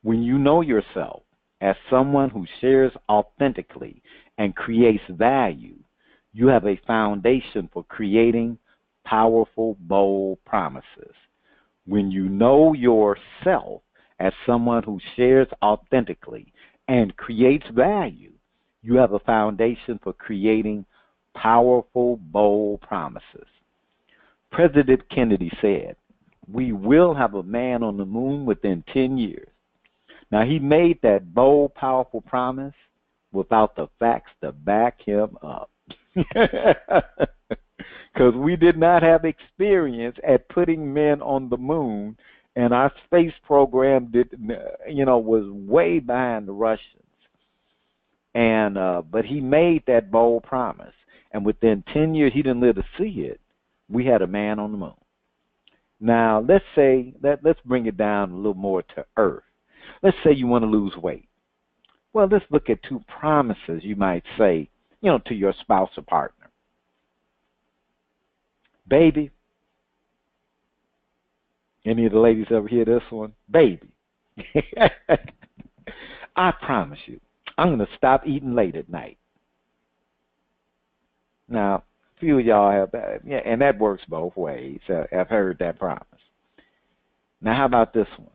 When you know yourself as someone who shares authentically and creates value, you have a foundation for creating powerful, bold promises. When you know yourself as someone who shares authentically and creates value, you have a foundation for creating powerful, bold promises. President Kennedy said, "We will have a man on the moon within 10 years. Now, he made that bold, powerful promise without the facts to back him up. Because we did not have experience at putting men on the moon, and our space program was way behind the Russians. And but he made that bold promise, and within 10 years, he didn't live to see it. We had a man on the moon. Now, let's bring it down a little more to earth. Let's say you want to lose weight. Well, let's look at two promises you might say, to your spouse or partner. Baby, any of the ladies ever hear this one? Baby, I promise you, I'm going to stop eating late at night. Now, a few of y'all have that, and that works both ways. I've heard that promise. Now, how about this one?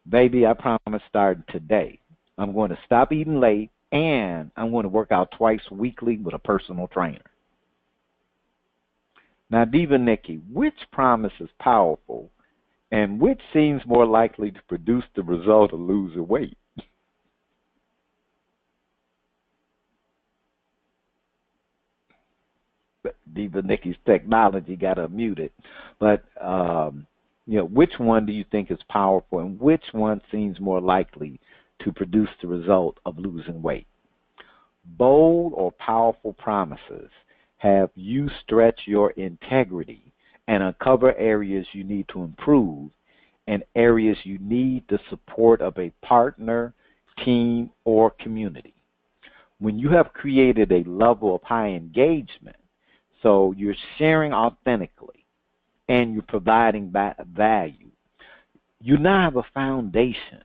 Baby, I promise starting today, I'm going to stop eating late, and I'm going to work out twice weekly with a personal trainer. Now, Diva Nikki, which promise is powerful, and which seems more likely to produce the result of losing weight? Diva Nikki's technology got her muted. But, which one do you think is powerful, and which one seems more likely to produce the result of losing weight? Bold or powerful promises have you stretch your integrity and uncover areas you need to improve and areas you need the support of a partner, team, or community. When you have created a level of high engagement, so you're sharing authentically and you're providing value, you now have a foundation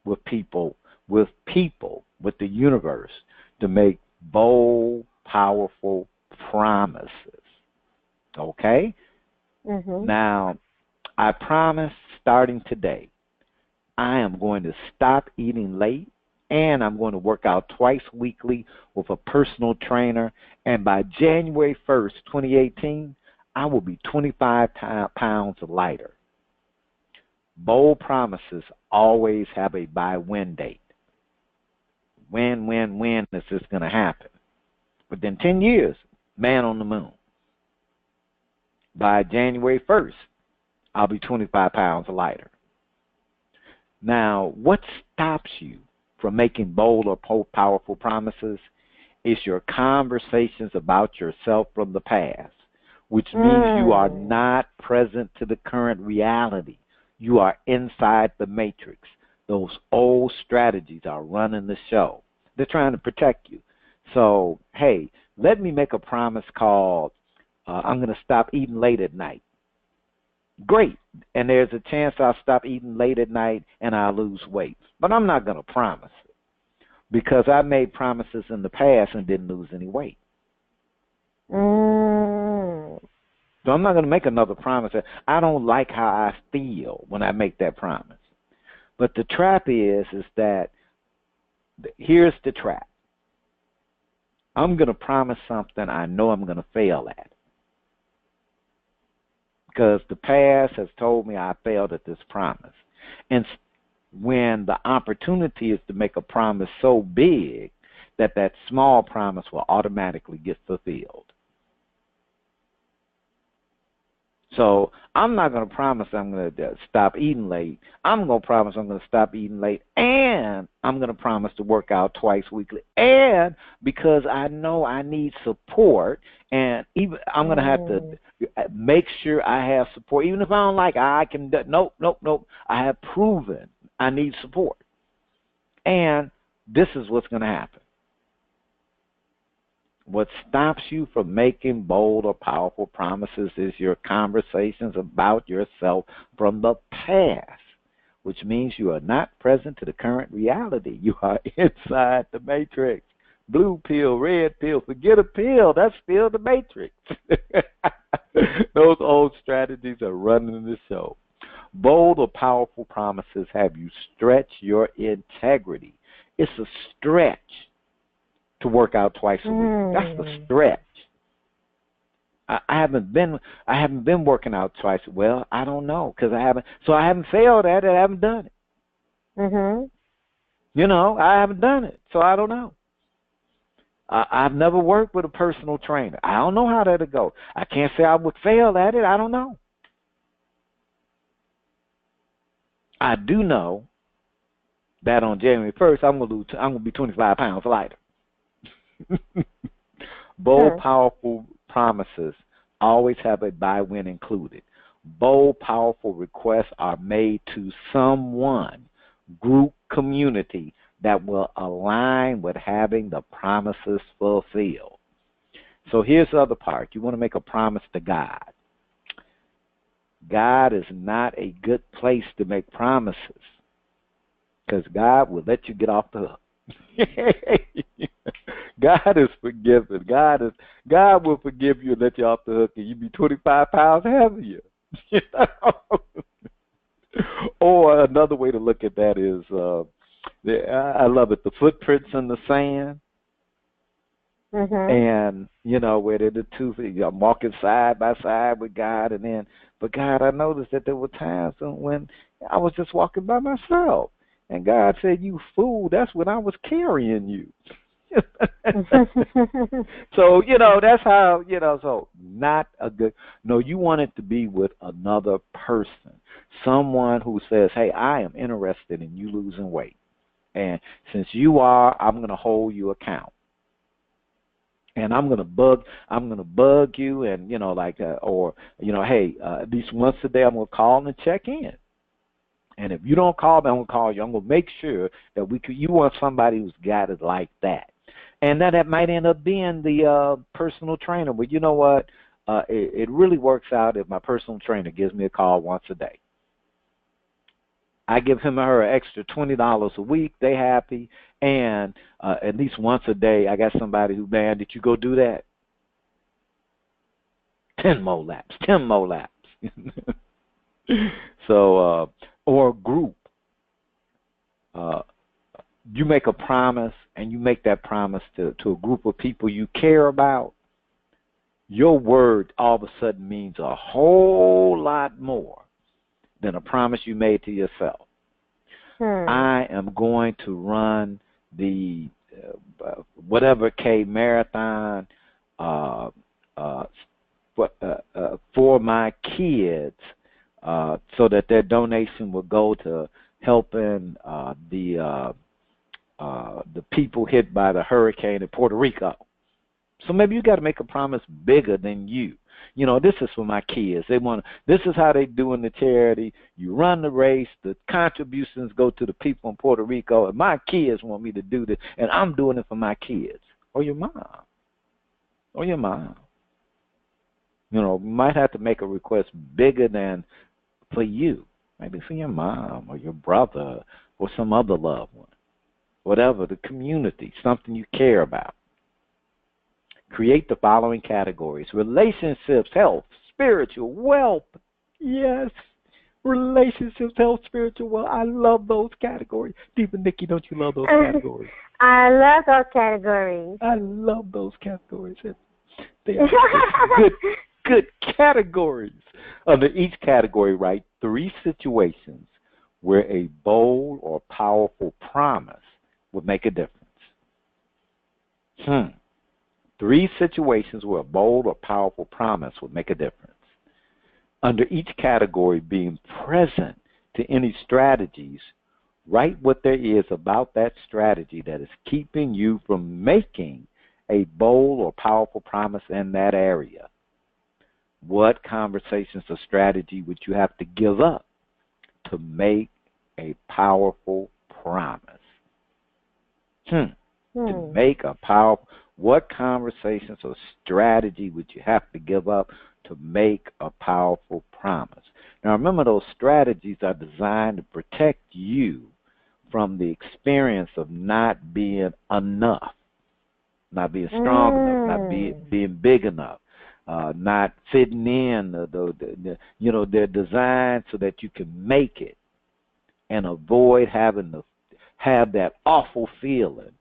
with people, with the universe, to make bold, powerful promises. Okay? Mm-hmm. Now, I promise starting today, I am going to stop eating late, and I'm going to work out twice weekly with a personal trainer, and by January 1st, 2018, I will be 25 pounds lighter. Bold promises always have a by-when date. When is this going to happen? Within 10 years, man on the moon. By January 1st, I'll be 25 pounds lighter. Now, what stops you from making bold or powerful promises is your conversations about yourself from the past, which means you are not present to the current reality. You are inside the matrix. Those old strategies are running the show. They're trying to protect you. So, hey, let me make a promise called, I'm going to stop eating late at night. Great. And there's a chance I'll stop eating late at night and I'll lose weight. But I'm not going to promise it because I made promises in the past and didn't lose any weight. So I'm not going to make another promise. I don't like how I feel when I make that promise. But the trap is that, here's the trap. I'm going to promise something I know I'm going to fail at. Because the past has told me I failed at this promise. And when the opportunity is to make a promise so big that that small promise will automatically get fulfilled. So I'm not going to promise I'm going to stop eating late. I'm going to promise I'm going to stop eating late, and I'm going to promise to work out twice weekly. And because I know I need support, and even I'm going to have to make sure I have support. Even if I don't like it, I can do, nope. I have proven I need support. And this is what's going to happen. What stops you from making bold or powerful promises is your conversations about yourself from the past, which means you are not present to the current reality. You are inside the matrix. Blue pill, red pill, forget a pill. That's still the matrix. Those old strategies are running the show. Bold or powerful promises have you stretch your integrity. It's a stretch to work out twice a week. That's the stretch. I haven't been working out twice. Well, I don't know because I haven't failed at it. I haven't done it. You know, I haven't done it, so I don't know. I've never worked with a personal trainer. I don't know how that'll go. I can't say I would fail at it. I don't know. I do know that on January 1st, I'm gonna be 25 pounds lighter. Bold, powerful promises always have a buy-win included. Bold, powerful requests are made to someone, group, community that will align with having the promises fulfilled. So here's the other part. You want to make a promise to God. God is not a good place to make promises because God will let you get off the hook. God is forgiving. God will forgive you and let you off the hook, and you be 25 pounds heavier. You know? Or another way to look at that is, I love it, the footprints in the sand. And you know where they're the two. I'm walking side by side with God, but God, I noticed that there were times when I was just walking by myself. And God said, "You fool, that's when I was carrying you." So, you know, that's how, you know, so not a good, no, you want it to be with another person, someone who says, "Hey, I am interested in you losing weight. And since you are, I'm going to hold you account. And I'm gonna bug you, and you know, like, or you know, hey, at least once a day, I'm gonna call and check in. And if you don't call me, I'm gonna call you. I'm gonna make sure that you want somebody who's got it like that, and that might end up being the personal trainer. But you know what? It really works out if my personal trainer gives me a call once a day. I give him or her an extra $20 a week. They happy. And at least once a day, I got somebody who, man, did you go do that? 10 more laps. So, or a group. You make a promise, and you make that promise to a group of people you care about. Your word all of a sudden means a whole lot more than a promise you made to yourself. I am going to run the whatever K marathon for my kids, so that their donation will go to helping the people hit by the hurricane in Puerto Rico. So maybe you got to make a promise bigger than you. You know, this is for my kids. This is how they doing the charity. You run the race. The contributions go to the people in Puerto Rico, and my kids want me to do this, and I'm doing it for my kids or your mom. You know, you might have to make a request bigger than for you, maybe for your mom or your brother or some other loved one, whatever, the community, something you care about. Create the following categories: relationships, health, spiritual, wealth. Yes, relationships, health, spiritual, wealth. I love those categories. Deepa Nikki, don't you love those categories? I love those categories. I love those categories. They are good categories. Under each category, write 3 situations where a bold or powerful promise would make a difference. 3 situations where a bold or powerful promise would make a difference. Under each category, being present to any strategies, write what there is about that strategy that is keeping you from making a bold or powerful promise in that area. What conversations or strategy would you have to give up to make a powerful promise? To make a powerful, what conversations or strategy would you have to give up to make a powerful promise? Now remember, those strategies are designed to protect you from the experience of not being enough, not being strong enough, not being big enough, not fitting in. They're designed so that you can make it and avoid having to have that awful feeling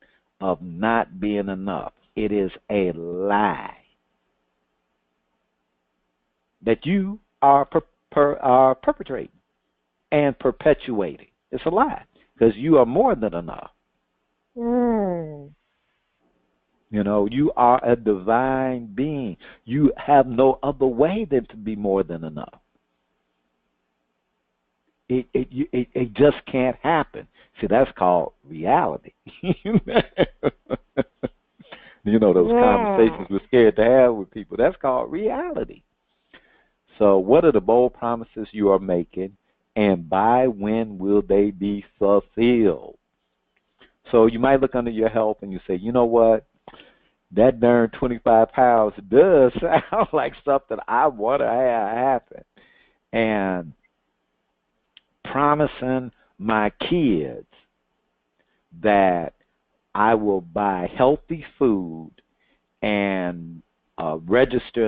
of not being enough. It is a lie that you are perpetrating and perpetuating. It's a lie, because you are more than enough. You are a divine being. You have no other way than to be more than enough. It just can't happen. See, that's called reality. Those conversations we're scared to have with people, that's called reality. So what are the bold promises you are making, and by when will they be fulfilled? So you might look under your health and you say, you know what? That darn 25 pounds does sound like something I want to have happen. And promising my kids that I will buy healthy food and register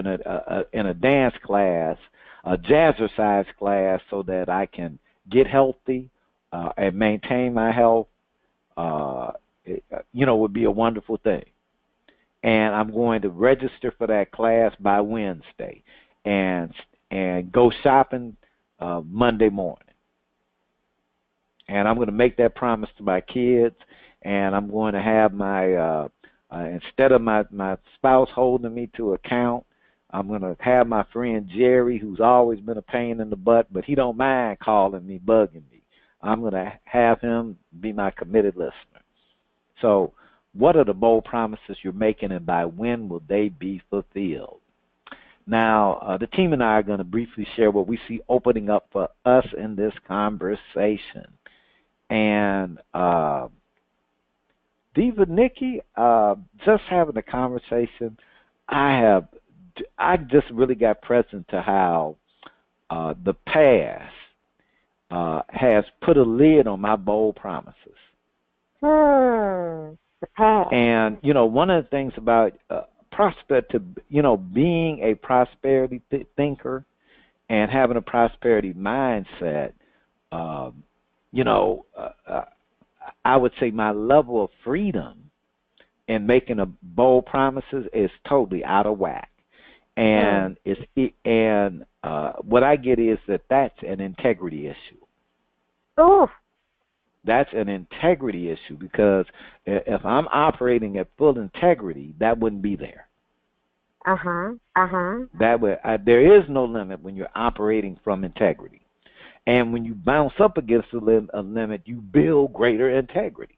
in a dance class, a jazzercise class, so that I can get healthy and maintain my health, would be a wonderful thing. And I'm going to register for that class by Wednesday and go shopping Monday morning. And I'm going to make that promise to my kids, and I'm going to have my instead of my spouse holding me to account, I'm going to have my friend Jerry, who's always been a pain in the butt, but he don't mind calling me, bugging me. I'm going to have him be my committed listener. So what are the bold promises you're making, and by when will they be fulfilled? Now, the team and I are going to briefly share what we see opening up for us in this conversation. And Diva Nikki, just having a conversation, I just really got present to how the past has put a lid on my bold promises. The past. And one of the things about being a prosperity thinker and having a prosperity mindset, I would say my level of freedom in making a bold promises is totally out of whack. And what I get is that's an integrity issue. Oof. That's an integrity issue, because if I'm operating at full integrity, that wouldn't be there. There is no limit when you're operating from integrity. And when you bounce up against a limit, you build greater integrity.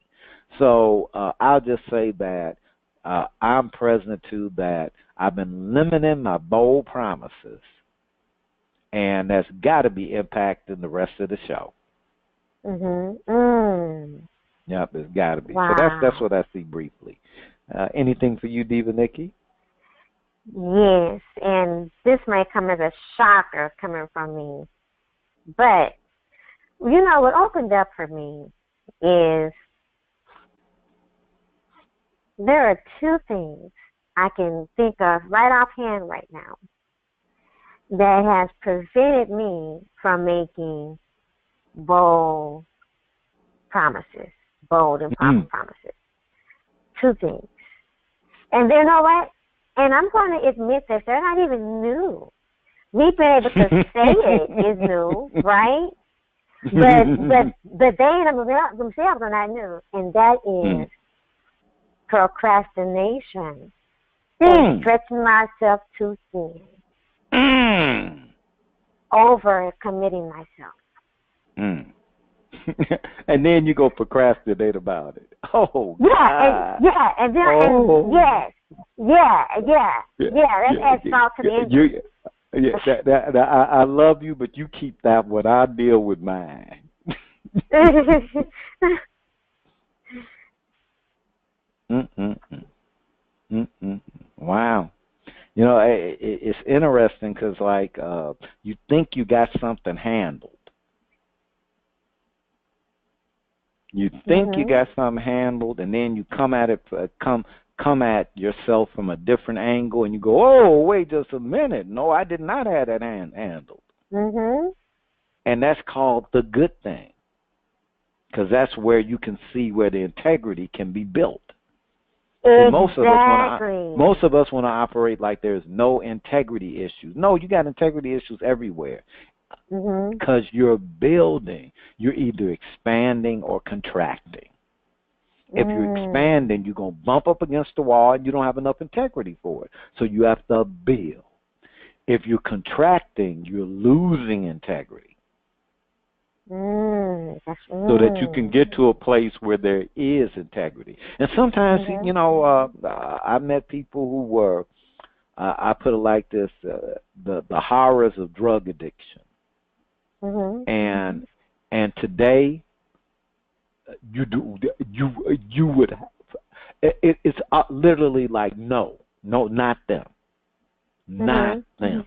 So I'll just say that I'm present to that. I've been limiting my bold promises, and that's got to be impacting the rest of the show. Yep, it's got to be. Wow. So that's what I see briefly. Anything for you, Diva Nikki? Yes, and this may come as a shocker coming from me. But, what opened up for me is there are two things I can think of right offhand right now that has prevented me from making bold promises, bold and proper promises. Two things. And you know what? And I'm going to admit this, they're not even new. Me being able to say it is new, right? But they themselves are not new, and that is procrastination and stretching myself too thin. over committing myself. Mm. And then you go procrastinate about it. Oh, yeah, God. And then, oh. Yes, that adds salt to the engine. I love you, but you keep that one. I deal with mine. Wow. You know, it's interesting because, like, you think you got something handled. You think you got something handled, and then you come at it, come at yourself from a different angle, and you go, "Oh, wait just a minute! No, I did not have that handled." And that's called the good thing, because that's where you can see where the integrity can be built. Exactly. Most of us want to operate like there's no integrity issues. No, you got integrity issues everywhere. Because you're building, you're either expanding or contracting. If you're expanding, you're going to bump up against the wall and you don't have enough integrity for it. So you have to build. If you're contracting, you're losing integrity. So that you can get to a place where there is integrity. And sometimes, you know, I've met people who were, I put it like this, the horrors of drug addiction. And today, you would have, it's literally like no, not them, not them.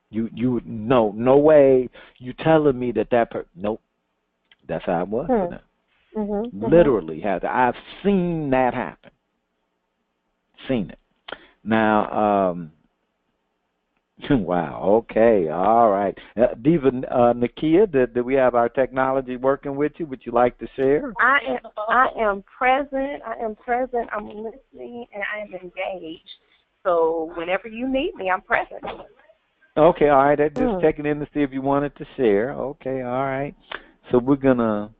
You no way. You telling me that nope. That's how it was for them. Literally, I've seen that happen. Seen it. Now, wow. Okay. All right. Diva Nakia, did we have our technology working with you? Would you like to share? I am present. I'm listening, and I am engaged. So whenever you need me, I'm present. Okay. All right. Just checking in to see if you wanted to share. Okay. All right. So we're gonna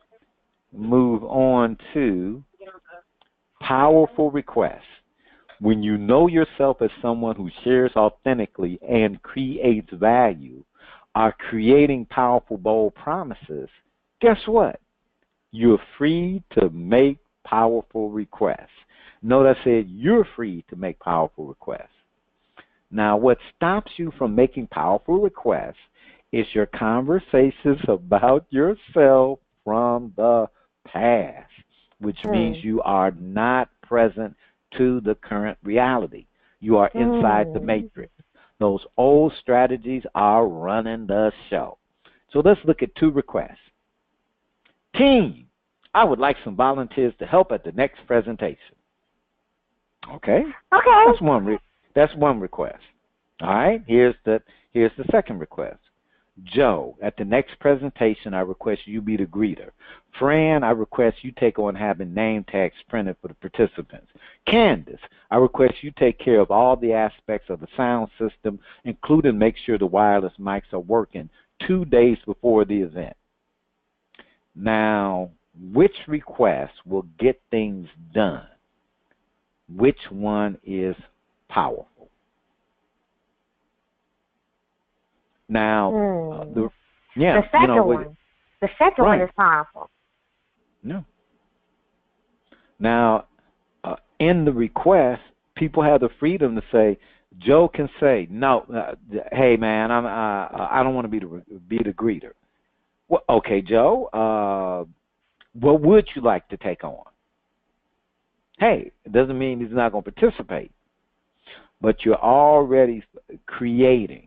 move on to powerful requests. When you know yourself as someone who shares authentically and creates value, are creating powerful, bold promises, guess what? You're free to make powerful requests. Note I said you're free to make powerful requests. Now, what stops you from making powerful requests is your conversations about yourself from the past, which means you are not present to the current reality. You are inside the matrix. Those old strategies are running the show. So let's look at 2 requests. Team, I would like some volunteers to help at the next presentation. Okay. That's one request. All right. Here's the second request. Joe, at the next presentation, I request you be the greeter. Fran, I request you take on having name tags printed for the participants. Candace, I request you take care of all the aspects of the sound system, including make sure the wireless mics are working 2 days before the event. Now, which request will get things done? Which one is powerful? Now, the second one. The second one is powerful. No. Now, in the request, people have the freedom to say. Joe can say, "No, hey man, I don't want to be the greeter." Well, okay, Joe. What would you like to take on? Hey, it doesn't mean he's not going to participate, but you're already creating.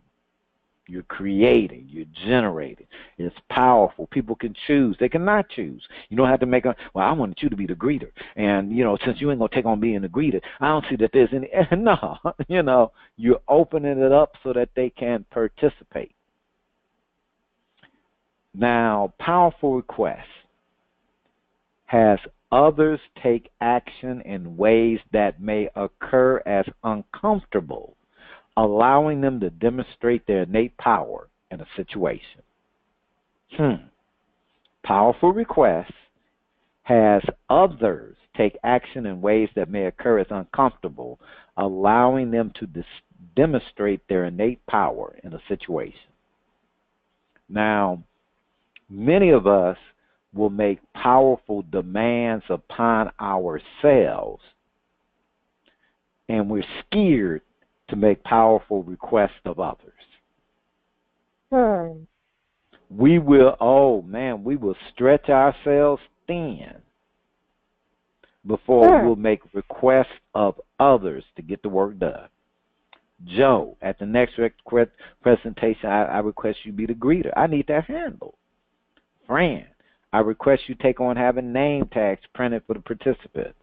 You're creating, you're generating. It's powerful. People can choose. They cannot choose. You don't have to make well, I wanted you to be the greeter. And, you know, since you ain't going to take on being the greeter, I don't see that there's any, no, you know, you're opening it up so that they can participate. Now, powerful request has others take action in ways that may occur as uncomfortable, allowing them to demonstrate their innate power in a situation. Powerful request has others take action in ways that may occur as uncomfortable, allowing them to demonstrate their innate power in a situation. Now, many of us will make powerful demands upon ourselves, and we're scared to make powerful requests of others. We will, we will stretch ourselves thin before we'll make requests of others to get the work done. Joe, at the next presentation, I request you be the greeter. I need that handled. Fran, I request you take on having name tags printed for the participants.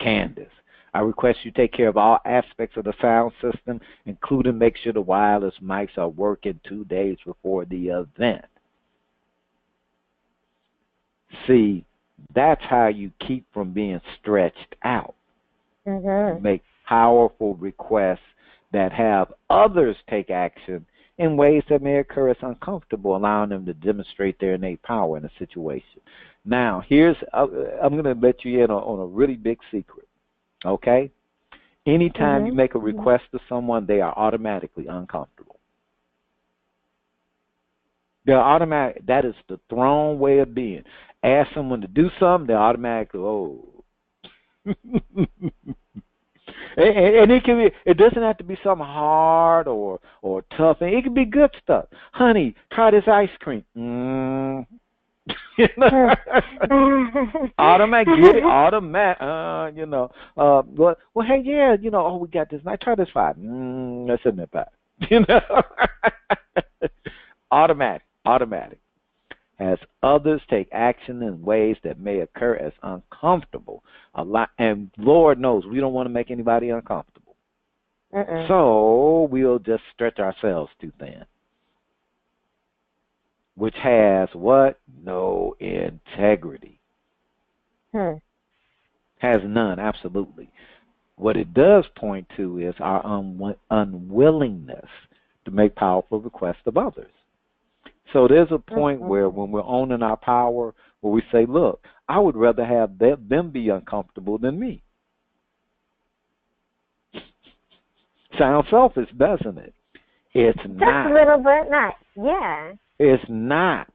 Candace, I request you take care of all aspects of the sound system, including make sure the wireless mics are working 2 days before the event. See, that's how you keep from being stretched out. Make powerful requests that have others take action in ways that may occur as uncomfortable, allowing them to demonstrate their innate power in a situation. Now, I'm going to let you in on a really big secret, okay? Anytime you make a request to someone, they are automatically uncomfortable. They're automatic. That is the thrown way of being. Ask someone to do something, they're automatically, And it doesn't have to be something hard or tough. It can be good stuff. Honey, try this ice cream. Automatic, get it, automatic. Well, hey, yeah, we got this. Now try this pie. That's in that pie. Automatic. As others take action in ways that may occur as uncomfortable. And Lord knows we don't want to make anybody uncomfortable. So we'll just stretch ourselves too thin. Which has what? No integrity. Has none, absolutely. What it does point to is our unwillingness to make powerful requests of others. So there's a point where when we're owning our power, where we say, look, I would rather have them be uncomfortable than me. Sounds selfish, doesn't it? It's not. Just a little bit, not. Yeah. It's not.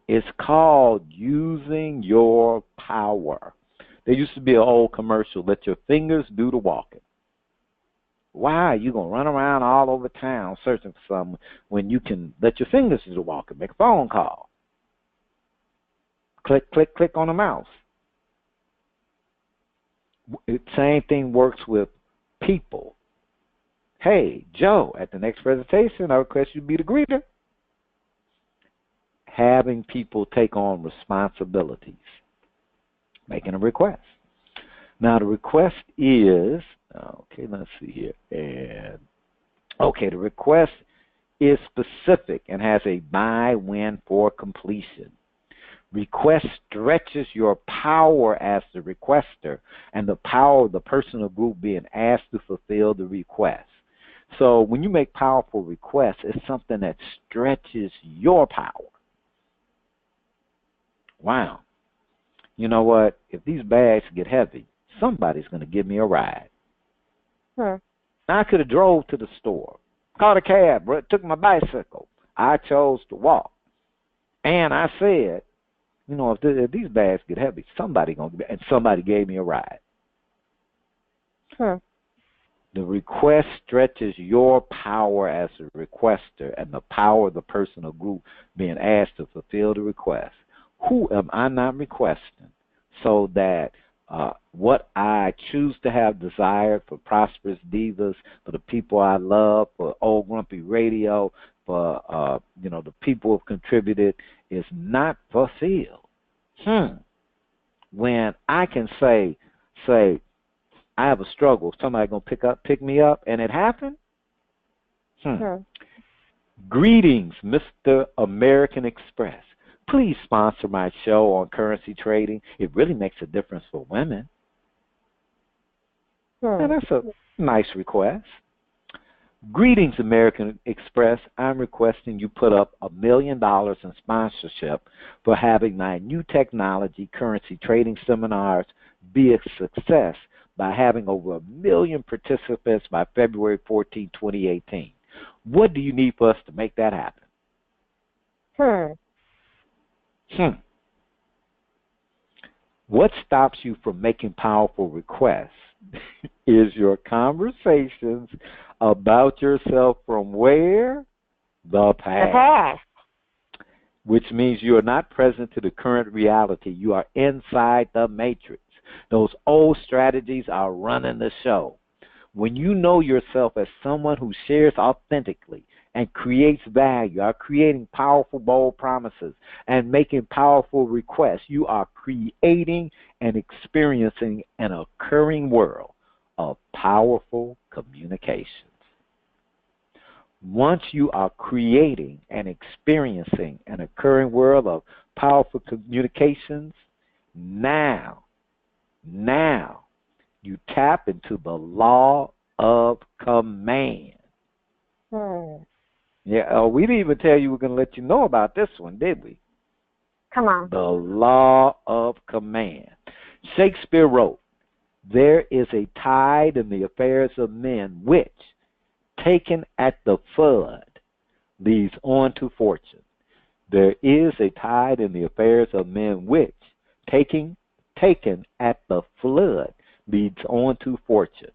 It's called using your power. There used to be an old commercial, let your fingers do the walking. Why are you going to run around all over town searching for something when you can let your fingers do the walking, make a phone call? Click, click, click on the mouse. Same thing works with people. Hey, Joe, at the next presentation, I request you be the greeter. Having people take on responsibilities. Making a request. Now, the request is, let's see here. The request is specific and has a buy-win for completion. Request stretches your power as the requester and the power of the person or group being asked to fulfill the request. So when you make powerful requests, it's something that stretches your power. Wow. You know what? If these bags get heavy, somebody's going to give me a ride. I could have drove to the store, called a cab, took my bicycle. I chose to walk. And I said, if these bags get heavy, somebody gave me a ride. The request stretches your power as a requester and the power of the person or group being asked to fulfill the request. Who am I not requesting? So that what I choose to have desired for Prosperous Divas, for the people I love, for Old Grumpy Radio, for the people who have contributed, is not fulfilled. When I can say I have a struggle, somebody gonna pick me up, and it happened. Greetings, Mr. American Express. Please sponsor my show on currency trading. It really makes a difference for women. And that's a nice request. Greetings, American Express. I'm requesting you put up $1 million in sponsorship for having my new technology currency trading seminars be a success by having over 1 million participants by February 14, 2018. What do you need for us to make that happen? What stops you from making powerful requests is your conversations about yourself from where? The past. The past. Which means you are not present to the current reality. You are inside the matrix. Those old strategies are running the show. When you know yourself as someone who shares authentically and creates value, are creating powerful, bold promises and making powerful requests, you are creating and experiencing an occurring world of powerful communications. Once you are creating and experiencing an occurring world of powerful communications, now you tap into the law of command. Yeah, we didn't even tell you we're going to let you know about this one, did we? Come on. The law of command. Shakespeare wrote, "There is a tide in the affairs of men which, taken at the flood, leads on to fortune." There is a tide in the affairs of men which, taken at the flood, leads on to fortune.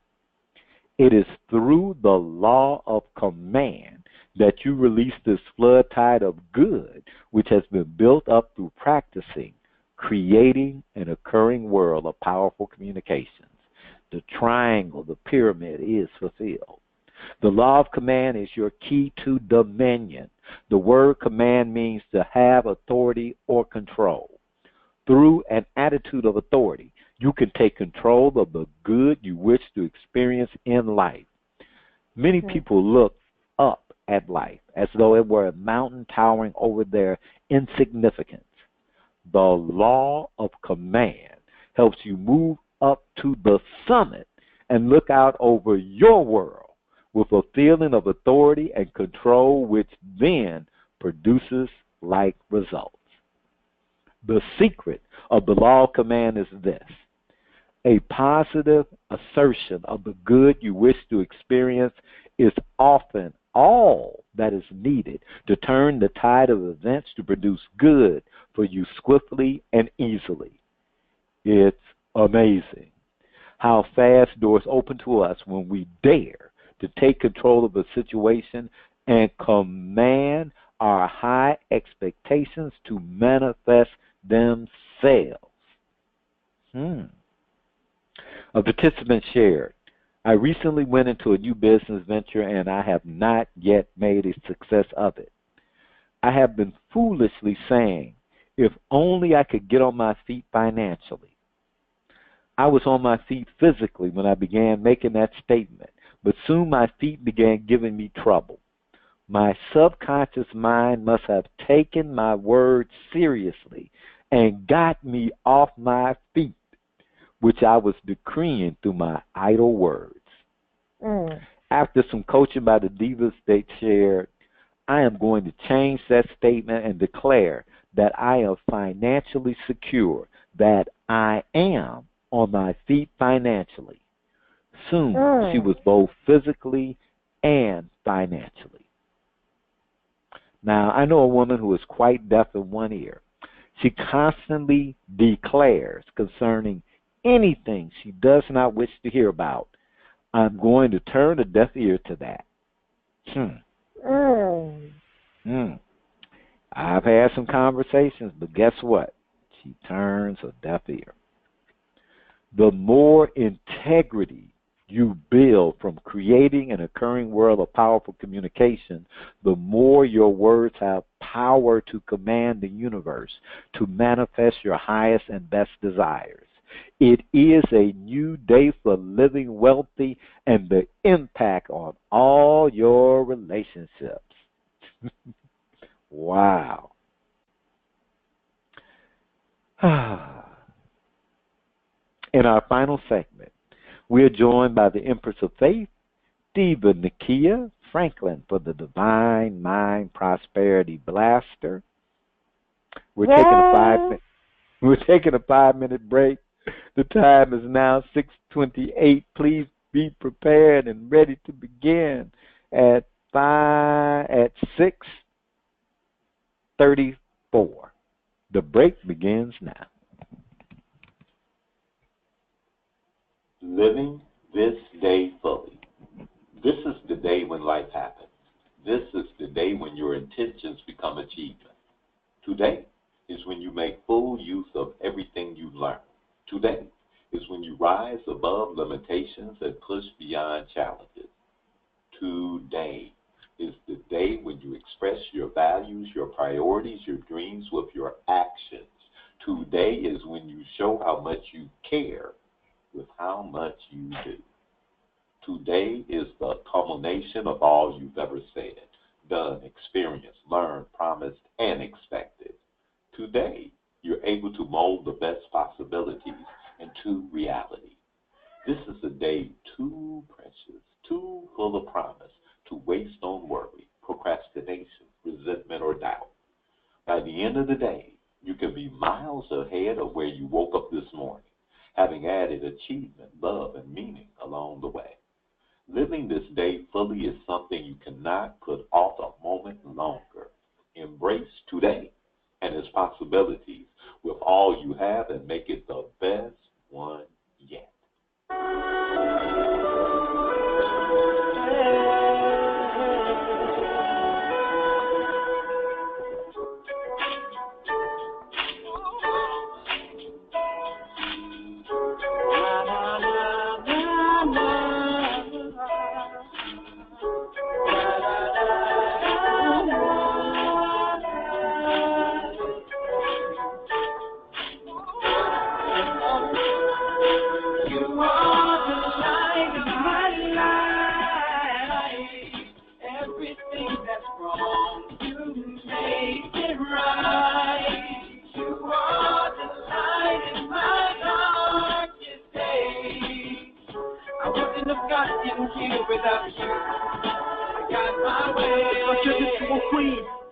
It is through the law of command that you release this flood tide of good, which has been built up through practicing, creating an occurring world of powerful communications. The triangle, the pyramid is fulfilled. The law of command is your key to dominion. The word command means to have authority or control. Through an attitude of authority, you can take control of the good you wish to experience in life. Many people look up at life as though it were a mountain towering over their insignificance. The law of command helps you move up to the summit and look out over your world with a feeling of authority and control, which then produces like results. The secret of the law of command is this: a positive assertion of the good you wish to experience is often all that is needed to turn the tide of events to produce good for you swiftly and easily. It's amazing how fast doors open to us when we dare to take control of a situation and command our high expectations to manifest themselves. A participant shared, "I recently went into a new business venture and I have not yet made a success of it. I have been foolishly saying, if only I could get on my feet financially. I was on my feet physically when I began making that statement, but soon my feet began giving me trouble. My subconscious mind must have taken my words seriously and got me off my feet, which I was decreeing through my idle words." After some coaching by the DIVAS, they shared, "I am going to change that statement and declare that I am financially secure, that I am on my feet financially." Soon, she was both physically and financially. Now, I know a woman who is quite deaf in one ear. She constantly declares concerning anything she does not wish to hear about, "I'm going to turn a deaf ear to that." I've had some conversations, but guess what? She turns a deaf ear. The more integrity you build from creating an occurring world of powerful communication, the more your words have power to command the universe to manifest your highest and best desires. It is a new day for living wealthy and the impact on all your relationships. Wow. In our final segment, we are joined by the Empress of Faith, Diva Nakia Franklin, for the Divine Mind Prosperity Blaster. We're taking a 5-minute break. The time is now 6:28. Please be prepared and ready to begin at 6, 34. The break begins now. Living this day fully. This is the day when life happens. This is the day when your intentions become achievement. Today is when you make full use of everything you've learned. Today is when you rise above limitations and push beyond challenges. Today is the day when you express your values, your priorities, your dreams with your actions. Today is when you show how much you care with how much you do. Today is the culmination of all you've ever said, done, experienced, learned, promised, and expected. Today, you're able to mold the best possibilities into reality. This is a day too precious, too full of promise to waste on worry, procrastination, resentment, or doubt. By the end of the day, you can be miles ahead of where you woke up this morning, having added achievement, love, and meaning along the way. Living this day fully is something you cannot put off a moment longer. Embrace today and its possibilities with all you have and make it the best one yet.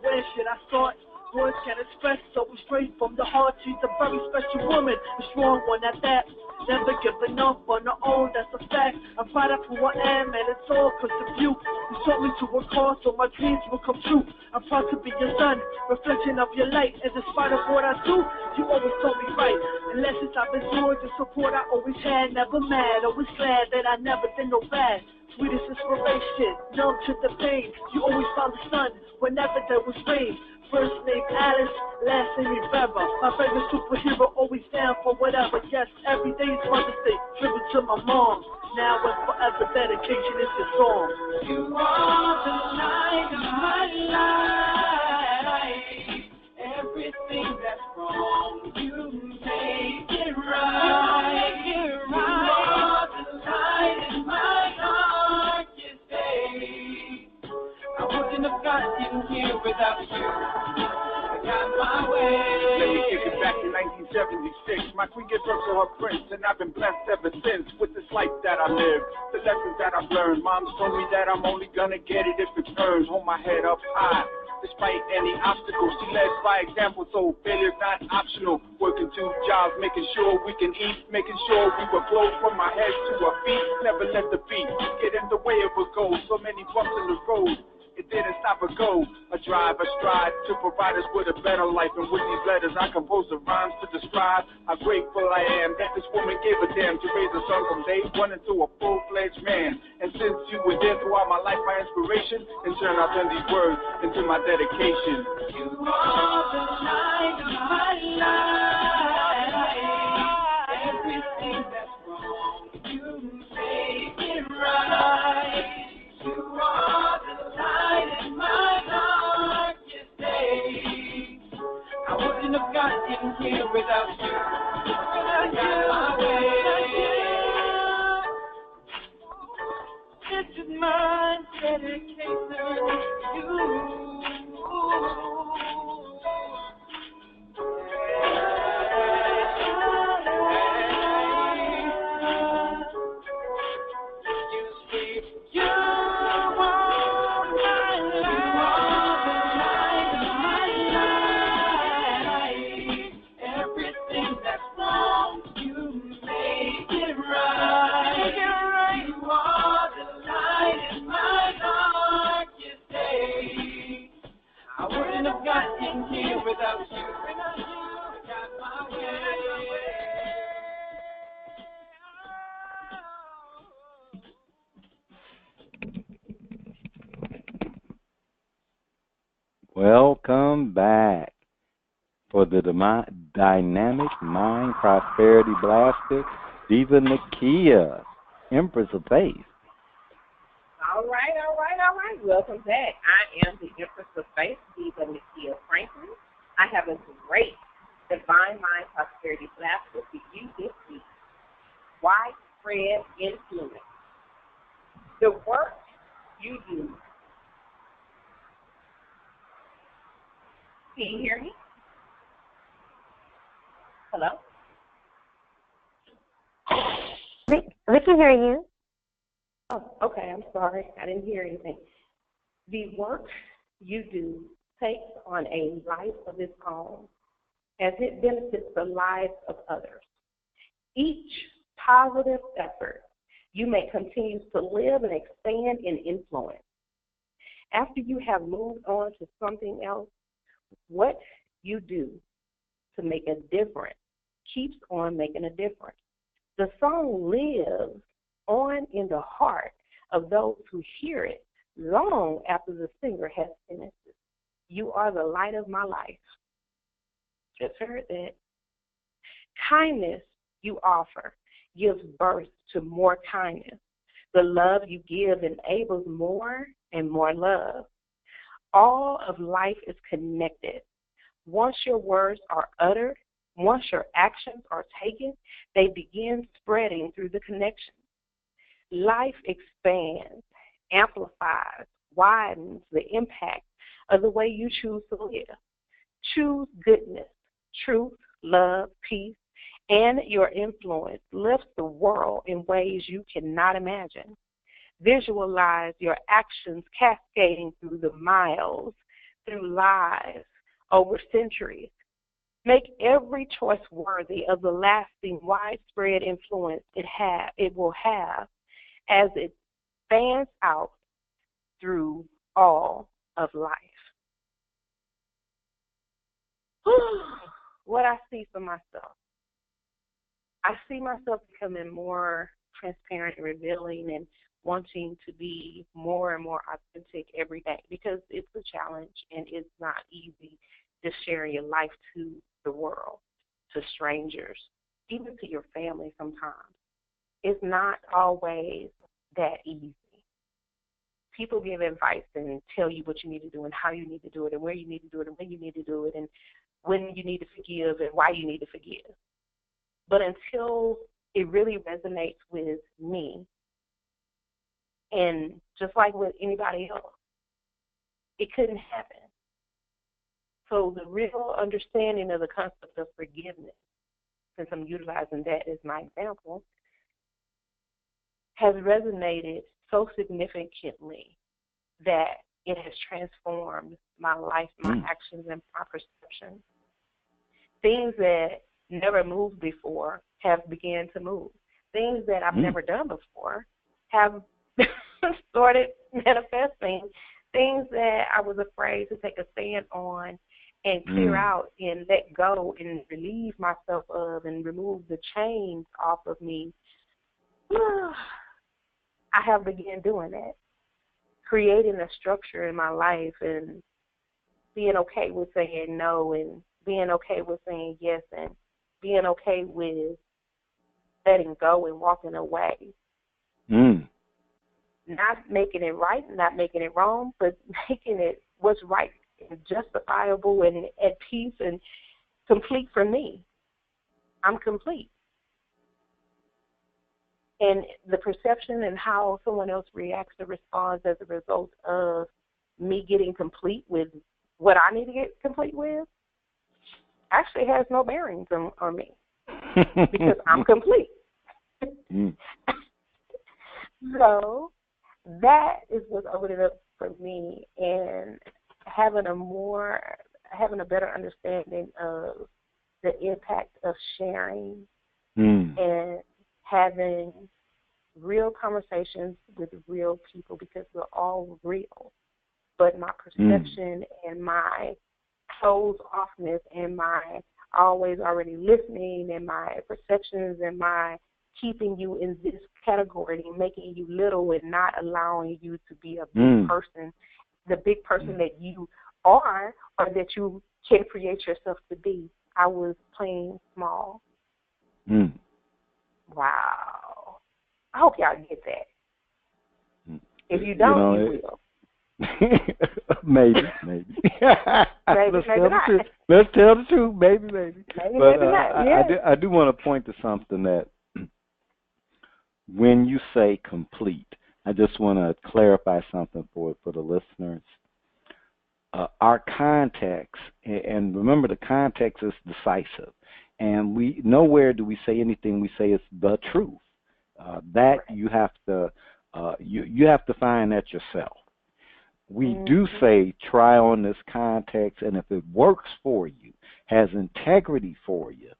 Where should I start? Words can't express, so we straight from the heart. She's a very special woman, a strong one at that. Never giving up on her own, that's a fact. I'm proud of who I am, and it's all cause of you. You taught me to work hard so my dreams will come true. I'm proud to be your son, reflection of your light. And despite of what I do, you always told me right. And lessons I've endured, the support I always had. Never mad, always glad that I never did no bad. Sweetest inspiration, numb to the pain. You always found the sun whenever there was rain. First name Alice, last name Rivera. My favorite superhero, always down for whatever. Yes, every day is Mother's Day, tribute to my mom. Now and forever, dedication is your song. You are the light of my life. Everything that's wrong, you make it right. You are the light in my darkest day. I wouldn't have gotten here without you. I got my way. Let me take it back to 1976. My queen gave birth to her prince, and I've been blessed ever since with this life that I live. The lessons that I've learned. Mom's told me that I'm only gonna get it if it burns. Hold my head up high, despite any obstacles. She led by example, so failure's not optional. Working 2 jobs, making sure we can eat, making sure we were close from our heads to our feet. Never let the beat get in the way of a goal. So many bumps in the road, it didn't stop or go. A drive, a stride to provide us with a better life. And with these letters, I compose the rhymes to describe how grateful I am that this woman gave a damn to raise a son from day one into a full-fledged man. And since you were there throughout my life, my inspiration, in turn I'll turn these words into my dedication. You are the light of my life. Everything that's wrong, you make it right. You are the light in my darkest day. I wouldn't have gotten here without you. I got my way. This is my dedication to you. You are the light in my darkest day. I'm here without you. I got my way. Welcome back for the Dynamic Mind Prosperity Blaster, Diva Nakia, Empress of Faith. All right. Welcome back. I am the Empress of Faith, Diva Nakia Franklin. I have a great Divine Mind Prosperity Blaster for you this week. Widespread influence. The work you do. Can you hear me? Hello? We can hear you. Oh, okay. I'm sorry. I didn't hear anything. The work you do takes on a life of its own as it benefits the lives of others. Each positive effort you make continues to live and expand in influence. After you have moved on to something else, what you do to make a difference keeps on making a difference. The song lives on in the heart of those who hear it long after the singer has finished it. You are the light of my life. Just heard that. Kindness you offer gives birth to more kindness. The love you give enables more and more love. All of life is connected. Once your words are uttered, once your actions are taken, they begin spreading through the connection. Life expands, amplifies, widens the impact of the way you choose to live. Choose goodness, truth, love, peace, and your influence lifts the world in ways you cannot imagine. Visualize your actions cascading through the miles, through lives, over centuries. Make every choice worthy of the lasting, widespread influence it will have as it fans out through all of life. What I see for myself. I see myself becoming more transparent and revealing and wanting to be more and more authentic every day because it's a challenge and it's not easy to share your life to the world, to strangers, even to your family sometimes. It's not always that easy. People give advice and tell you what you need to do and how you need to do it and where you need to do it and when you need to do it and when you need to forgive and why you need to forgive. But until it really resonates with me, and just like with anybody else, it couldn't happen. So the real understanding of the concept of forgiveness, since I'm utilizing that as my example, has resonated so significantly that it has transformed my life, my actions, and my perception. Things that never moved before have begun to move. Things that I've never done before have started manifesting. Things that I was afraid to take a stand on and clear out and let go and relieve myself of and remove the chains off of me. I have begun doing that, creating a structure in my life and being okay with saying no and being okay with saying yes and being okay with letting go and walking away. Not making it right, not making it wrong, but making it what's right and justifiable and at peace and complete for me. I'm complete. And the perception and how someone else reacts or responds as a result of me getting complete with what I need to get complete with actually has no bearings on me because I'm complete. So that is what's opening up for me and having a better understanding of the impact of sharing and having real conversations with real people because we're all real. But my perception and my closed offness and my always already listening and my perceptions and my keeping you in this category and making you little and not allowing you to be a big person, the big person that you are or that you can create yourself to be. I was playing small. Wow. I hope y'all get that. If you don't, you will. maybe. Maybe not. Let's tell the truth. Maybe. But maybe not. Yeah. I do want to point to something that when you say complete, I just want to clarify something for the listeners. Our context, and remember the context is decisive, and we nowhere do we say anything we say is the truth. That you have to you have to find that yourself. We do say try on this context, and if it works for you, has integrity for you,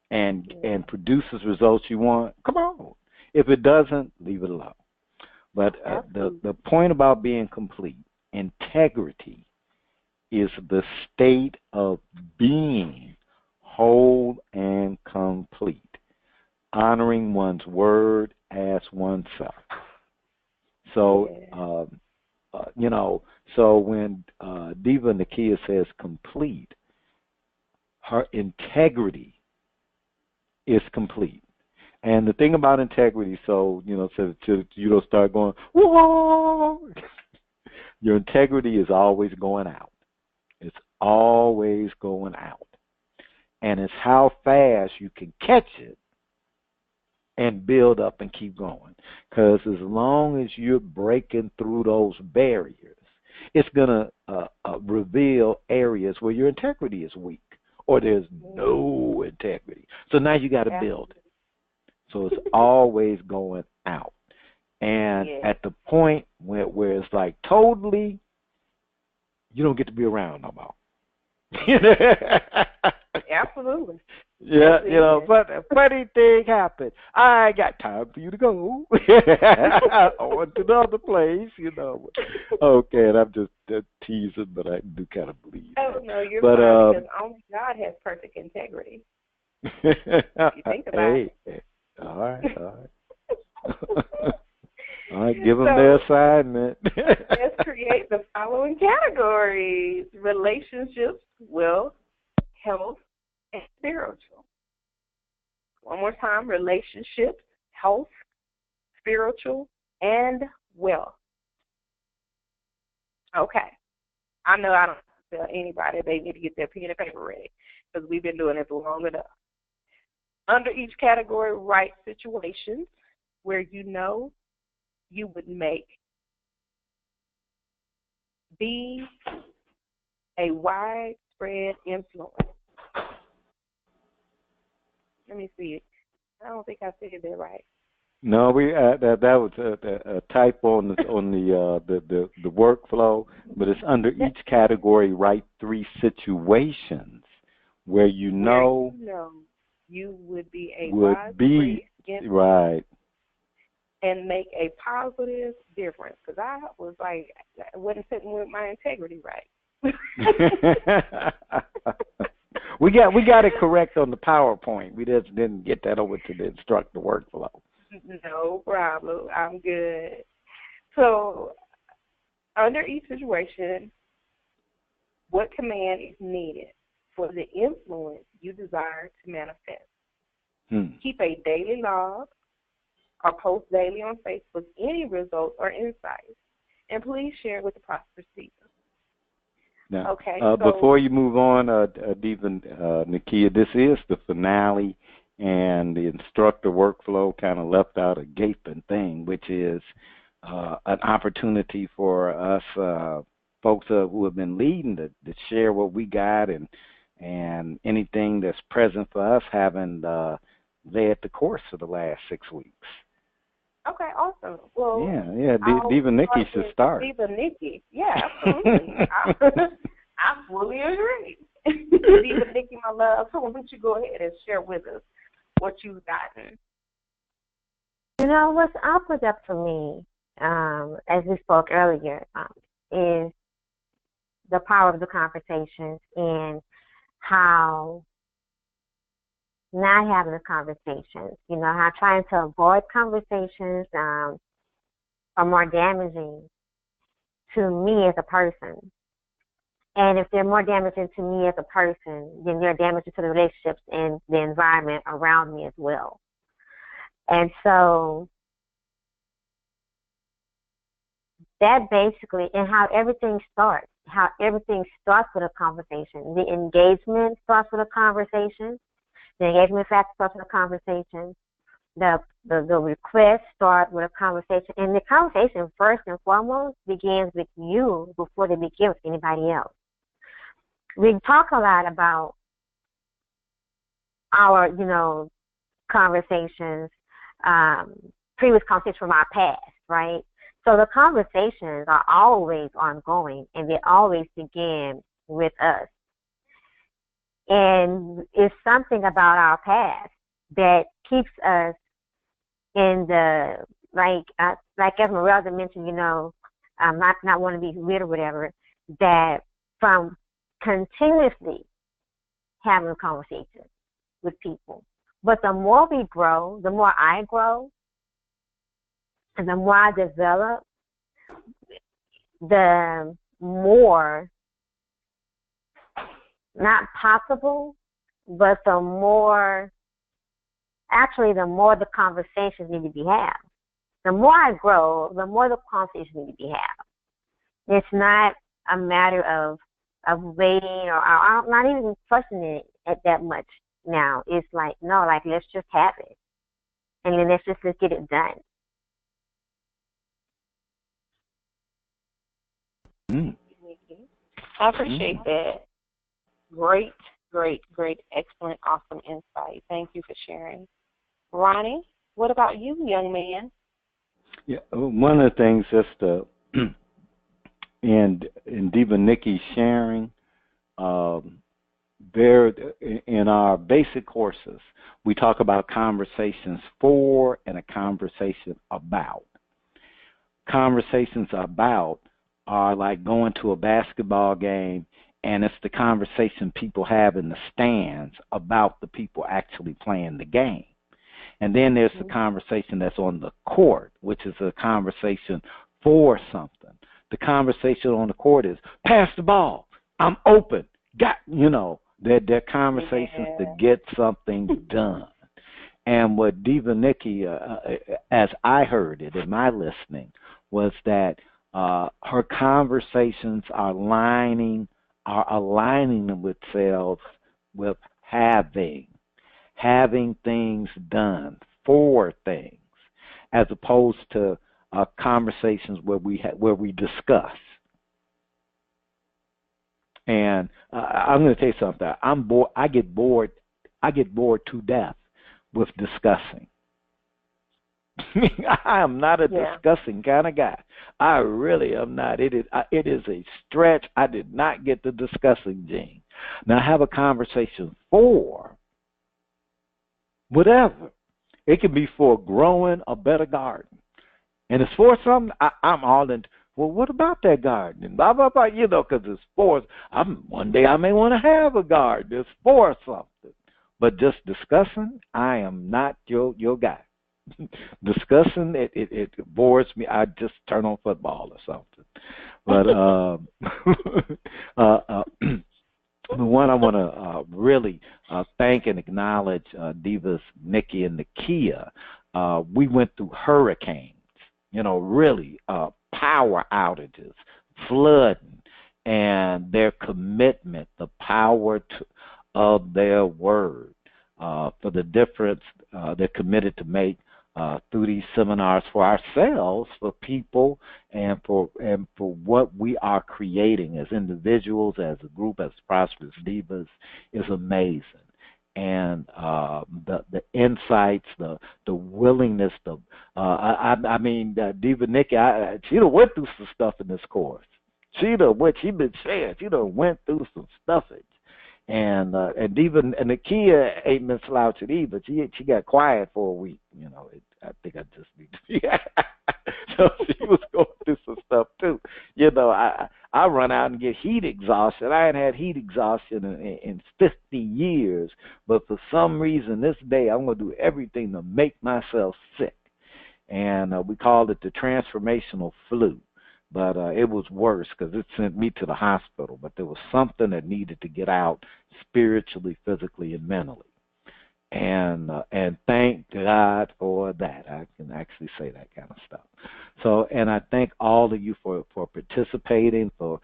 and produces results you want, come on. If it doesn't, leave it alone. But the point about being complete, integrity, is the state of being whole and complete, honoring one's word as oneself. So, so when Diva Nakia says complete, her integrity is complete. And the thing about integrity, so you don't start going, whoa, your integrity is always going out. It's always going out. And it's how fast you can catch it and build up and keep going. Because as long as you're breaking through those barriers, it's going to reveal areas where your integrity is weak or there's no integrity. So now you got to build it. So it's always going out. And at the point where it's like totally, you don't get to be around no more. Absolutely. Yeah, but a funny thing happened. I ain't got time for you to go on to another place, Okay, and I'm just teasing, but I do kind of believe. Oh, no, you're right, because only God has perfect integrity. You think about it. All right. All right, give them their assignment. Let's create the following categories: relationships, wealth, health, and spiritual. One more time: relationships, health, spiritual, and wealth. Okay. I know I don't tell anybody they need to get their pen and paper ready because we've been doing it long enough. Under each category, write situations where you would be a widespread influence. Let me see. I don't think I said that right. No, we that was a typo on the workflow, but it's under each category. Write 3 situations where you would be a widespread influence. Right. And make a positive difference. Because I was like, I wasn't sitting with my integrity right. We got it correct on the PowerPoint. We just didn't get that over to the instructor workflow. No problem. I'm good. So, under each situation, what command is needed for the influence you desire to manifest? Keep a daily log or post daily on Facebook any results or insights, and please share it with the Prosperous Seekers. Now, okay. Before you move on, Diva Nakia, this is the finale, and the instructor workflow kind of left out a gaping thing, which is an opportunity for us folks who have been leading to share what we got and anything that's present for us having led the course for the last 6 weeks. Okay, awesome. Well, Diva Nikki should start. Diva Nikki, yeah, absolutely. I fully agree. Diva Nikki, my love, so why don't you go ahead and share with us what you've gotten? What's offered up for me, as we spoke earlier, is the power of the conversations and how not having the conversations, how trying to avoid conversations are more damaging to me as a person. And if they're more damaging to me as a person, then they're damaging to the relationships and the environment around me as well. And so that basically, and how everything starts with a conversation. The engagement starts with a conversation. The engagement factor starts with a conversation. The request starts with a conversation. And the conversation, first and foremost, begins with you before they begin with anybody else. We talk a lot about our, conversations, previous conversations from our past, right? So the conversations are always ongoing, and they always begin with us. And it's something about our past that keeps us in the, like Esmeralda mentioned, not want to be weird or whatever, that from continuously having conversations with people. But the more we grow, the more I grow, and the more I develop, the more, not possible, but the more the conversations need to be had. The more I grow, the more the conversations need to be had. It's not a matter of waiting, or I'm not even fussing it at that much now. It's like, no, like, let's just have it. And then let's get it done. I appreciate that. Great, excellent, awesome insight. Thank you for sharing. Ronnie, what about you, young man? Yeah, one of the things just and Diva Nikki sharing, there in our basic courses, we talk about conversations for and a conversation about. Conversations about are like going to a basketball game, and it's the conversation people have in the stands about the people actually playing the game. And then there's the conversation that's on the court, which is a conversation for something. The conversation on the court is, pass the ball, I'm open, they're conversations to get something done. And what Diva Nikki, as I heard it in my listening, was that her conversations are aligning themselves with having things done for things, as opposed to conversations where we discuss. And I'm going to tell you something. I'm bored. I get bored to death with discussing. I am not a discussing kind of guy. I really am not. It is a stretch. I did not get the discussing gene. Now, I have a conversation for whatever. It can be for growing a better garden. And it's for something, I'm all in. Well, what about that garden? And blah, blah, blah, because it's for, one day I may want to have a garden. It's for something. But just discussing, I am not your guy. Discussing, it bores me. I just turn on football or something. But the one I want to really thank and acknowledge Divas, Nikki, and Nakia. We went through hurricanes, really power outages, flooding, and their commitment, the power of their word, for the difference they're committed to make through these seminars for ourselves, for people, and for what we are creating as individuals, as a group, as Prosperous Divas, is amazing. And the insights, the willingness, Diva Nikki, she done went through some stuff in this course. She been sharing. She done went through some stuffage. And Diva and Nakia ain't been slouching either. She got quiet for a week. You know, I think I just need to be. So she was going through some stuff too. You know, I run out and get heat exhaustion. I hadn't had heat exhaustion in 50 years, but for some reason this day I'm going to do everything to make myself sick. And we called it the transformational flu. But it was worse because it sent me to the hospital. But there was something that needed to get out spiritually, physically, and mentally. And thank God for that. I can actually say that kind of stuff. So, and I thank all of you for participating, for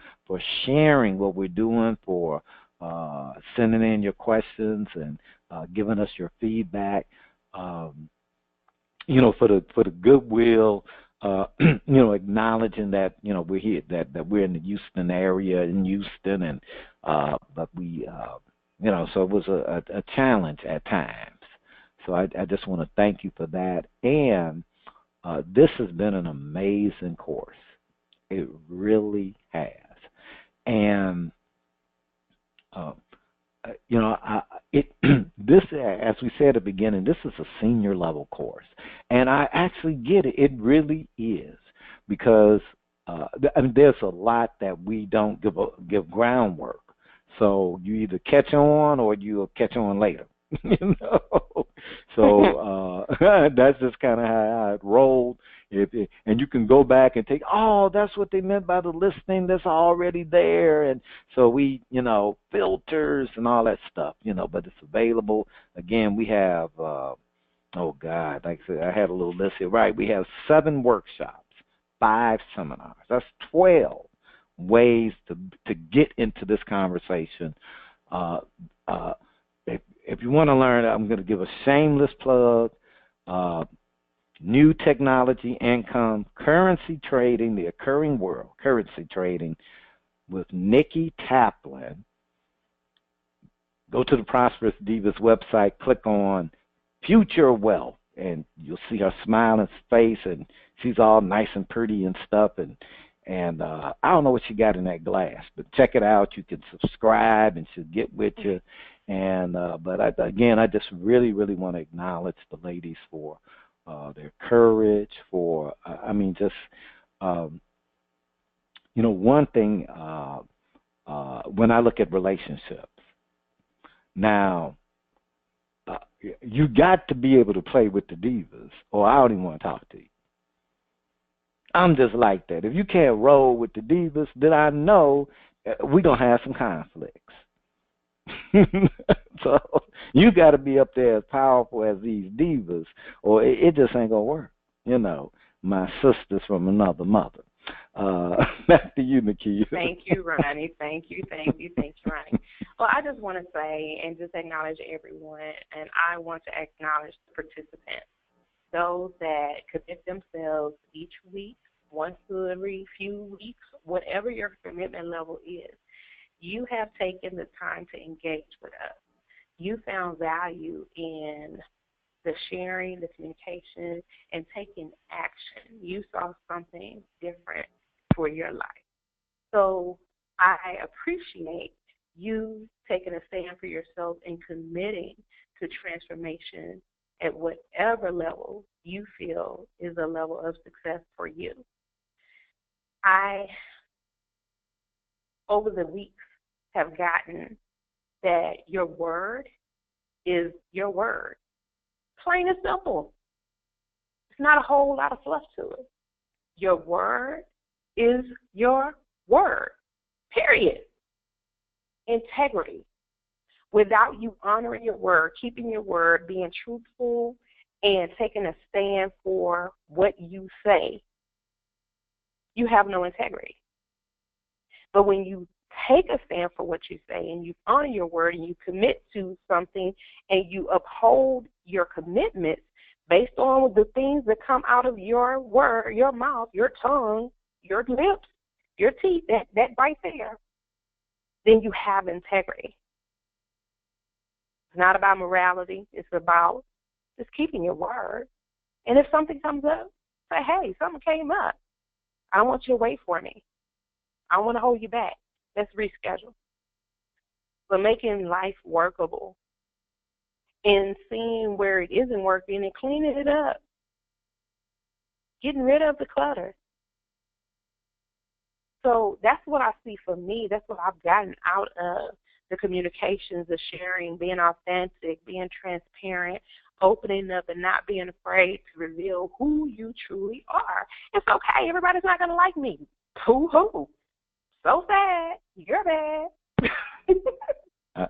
sharing what we're doing, for sending in your questions and giving us your feedback. You know, for the goodwill. You know, acknowledging that, you know, we're here, that we're in the Houston area, in Houston, and but we, you know, so it was a challenge at times. So I just want to thank you for that. And this has been an amazing course. It really has. And you know, this, as we said at the beginning, this is a senior level course, and I actually get it. It really is, because I mean, there's a lot that we don't give groundwork. So you either catch on or you'll catch on later. You know, so that's just kind of how it rolled. And you can go back and take, oh, that's what they meant by the listing that's already there. And so we, you know, filters and all that stuff, you know, but it's available. Again, we have, oh, God, like I said, I had a little list here. Right, we have 7 workshops, 5 seminars. That's 12 ways to get into this conversation. If you want to learn, I'm going to give a shameless plug. New technology, income, currency trading, the occurring world, currency trading with Nikki Taplin. Go to the Prosperous Divas website, click on Future Wealth, and you'll see her smiling face, and she's all nice and pretty and stuff. And I don't know what she got in that glass, but check it out. You can subscribe, and she'll get with you. And but I just really, really want to acknowledge the ladies for their courage, for I mean, just you know, one thing when I look at relationships, now you got to be able to play with the divas, or I don't even want to talk to you. I'm just like that. If you can't roll with the divas, then I know we're gonna have some conflicts. So you got to be up there as powerful as these divas, or it just ain't gonna work. You know, my sisters from another mother. Back to you, Nakia. Thank you, Ronnie. Thank you, Ronnie. Well, I just want to say and just acknowledge everyone, and I want to acknowledge the participants, those that commit themselves each week, once every few weeks, whatever your commitment level is. You have taken the time to engage with us. You found value in the sharing, the communication, and taking action. You saw something different for your life. So I appreciate you taking a stand for yourself and committing to transformation at whatever level you feel is a level of success for you. Over the weeks, have gotten that your word is your word. Plain and simple. It's not a whole lot of fluff to it. Your word is your word, period. Integrity. Without you honoring your word, keeping your word, being truthful, and taking a stand for what you say, you have no integrity. But when you take a stand for what you say and you honor your word and you commit to something and you uphold your commitments based on the things that come out of your word, your mouth, your tongue, your lips, your teeth, that right there, then you have integrity. It's not about morality. It's about just keeping your word. And if something comes up, say, hey, something came up. I don't want you to wait for me. I don't want to hold you back. Let's reschedule. but making life workable and seeing where it isn't working and cleaning it up, getting rid of the clutter. So that's what I see for me. That's what I've gotten out of the communications, the sharing, being authentic, being transparent, opening up and not being afraid to reveal who you truly are. It's okay. Everybody's not going to like me. Hoo-hoo. So sad. You're bad.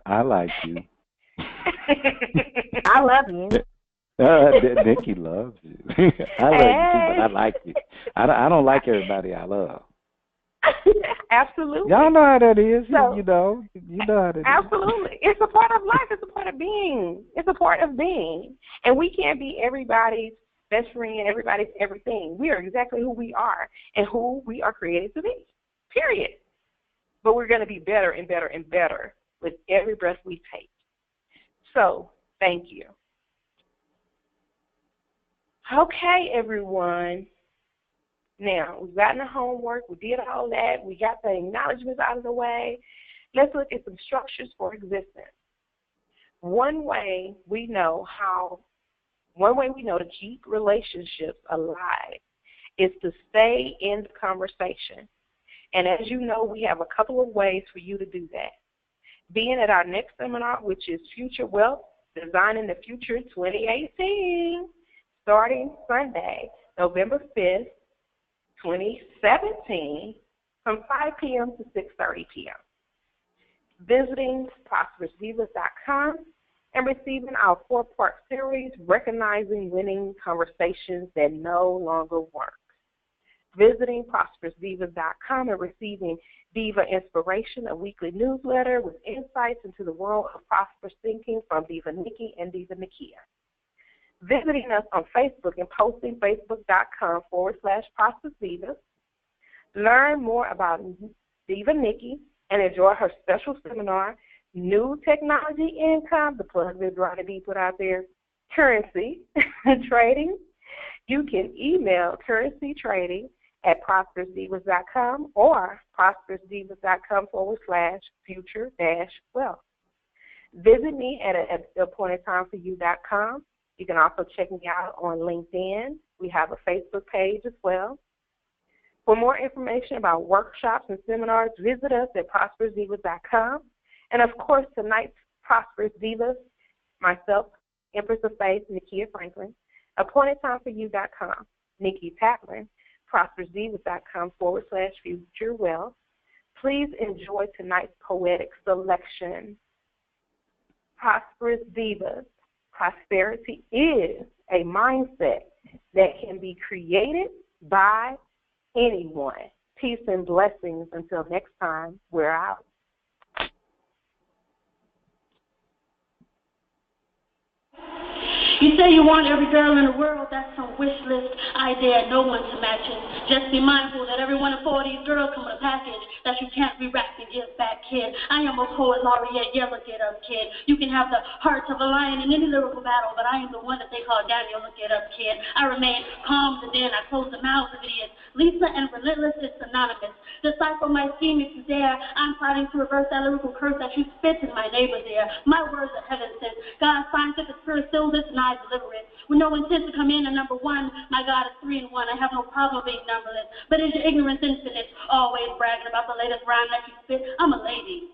I like you. I love you. Nikki loves you. I love you too, but I like you. I don't like everybody I love. Absolutely. Y'all know how that is. So, you know how that absolutely. is. It's a part of life. It's a part of being. It's a part of being. And we can't be everybody's best friend, everybody's everything. We are exactly who we are and who we are created to be, period. But we're going to be better and better and better with every breath we take. So, thank you. Okay, everyone. Now, we've gotten the homework. We did all that. We got the acknowledgments out of the way. Let's look at some structures for existence. One way we know to keep relationships alive is to stay in the conversation. And as you know, we have a couple of ways for you to do that. Being at our next seminar, which is Future Wealth, Designing the Future 2018, starting Sunday, November 5th, 2017, from 5 p.m. to 6:30 p.m. Visiting ProsperousDivas.com and receiving our 4-part series, Recognizing Winning Conversations That No Longer Work. Visiting ProsperousDivas.com and receiving Diva Inspiration, a weekly newsletter with insights into the world of prosperous thinking from Diva Nikki and Diva Nikia. Visiting us on Facebook and posting Facebook.com/ProsperousDivas. Learn more about Diva Nikki and enjoy her special seminar, New Technology Income, the plug that Ronnie B put out there, Currency Trading. You can email currency trading at ProsperousDivas.com or ProsperousDivas.com/future-wealth. Visit me at appointedtimeforyou.com. You can also check me out on LinkedIn. We have a Facebook page as well. For more information about workshops and seminars, visit us at ProsperousDivas.com. And, of course, tonight's Prosperous Divas, myself, Empress of Faith, Nikia Franklin, appointedtimeforyou.com, Nikki Patlin, ProsperousDivas.com/future wealth. Please enjoy tonight's poetic selection. Prosperous Divas. Prosperity is a mindset that can be created by anyone. Peace and blessings. Until next time, we're out. You say you want every girl in the world, that's some wish list idea no one to match it. Just be mindful that every one of 4 of these girls come with a package that you can't re-wrap and give back, kid. I am a poet laureate, yeah, look it up, kid. You can have the heart of a lion in any lyrical battle, but I am the one that they call Daniel, look it up, kid. I remain calm to then I close the mouths of idiots. Lisa and relentless is synonymous. Decipher my scheme if you dare. I'm fighting to reverse that lyrical curse that you spit in my neighbor's ear. My words are heaven sent. God's scientific spirit still this and I deliver it. With no intent to come in at number 1, my God is 3 and 1. I have no problem being numberless. But is your ignorance infinite? Always bragging about the latest rhyme that you spit. I'm a lady.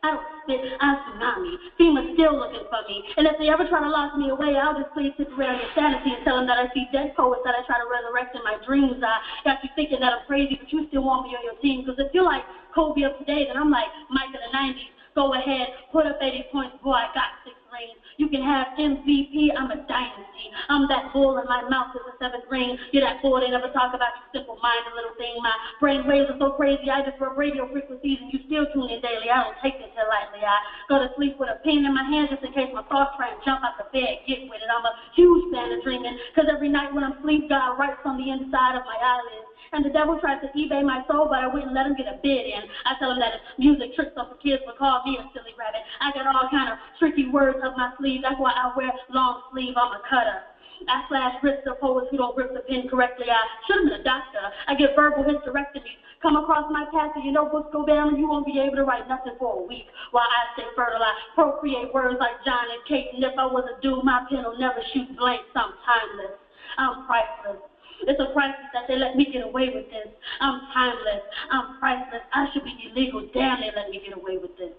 I don't spit, I tsunami. FEMA's still looking for me. And if they ever try to lock me away, I'll just please sit around your sanity and tell them that I see dead poets that I try to resurrect in my dreams. I got you thinking that I'm crazy, but you still want me on your team. Because if you're like Kobe of today, then I'm like Mike in the 90s. Go ahead, put up 80 points, boy, I got 6 rings. You can have MVP, I'm a dynasty. I'm that bull and my mouth is a 7th ring. You're that bull they never talk about, you simple-minded little thing. My brain waves are so crazy, I just rub radio frequencies and you still tune in daily. I don't take this here lightly. I go to sleep with a pen in my hand just in case my thoughts try and jump out the bed. Get with it. I'm a huge fan of dreaming, because every night when I'm asleep, God writes on the inside of my eyelids. And the devil tries to eBay my soul, but I wouldn't let him get a bid in. I tell him that it's music tricks up for kids, but call me a silly rabbit. I got all kind of tricky words up my sleeve. That's why I wear long sleeve. I'm a cutter. I slash wrists of poets who don't rip the pen correctly. I should have been a doctor. I get verbal hysterectomies. Come across my path and your notebooks go down and you won't be able to write nothing for a week. While I stay fertile, I procreate words like John and Kate. And if I was a dude, my pen will never shoot blanks. I'm timeless. I'm priceless. It's a crisis that they let me get away with this. I'm timeless. I'm priceless. I should be illegal. Damn, they let me get away with this.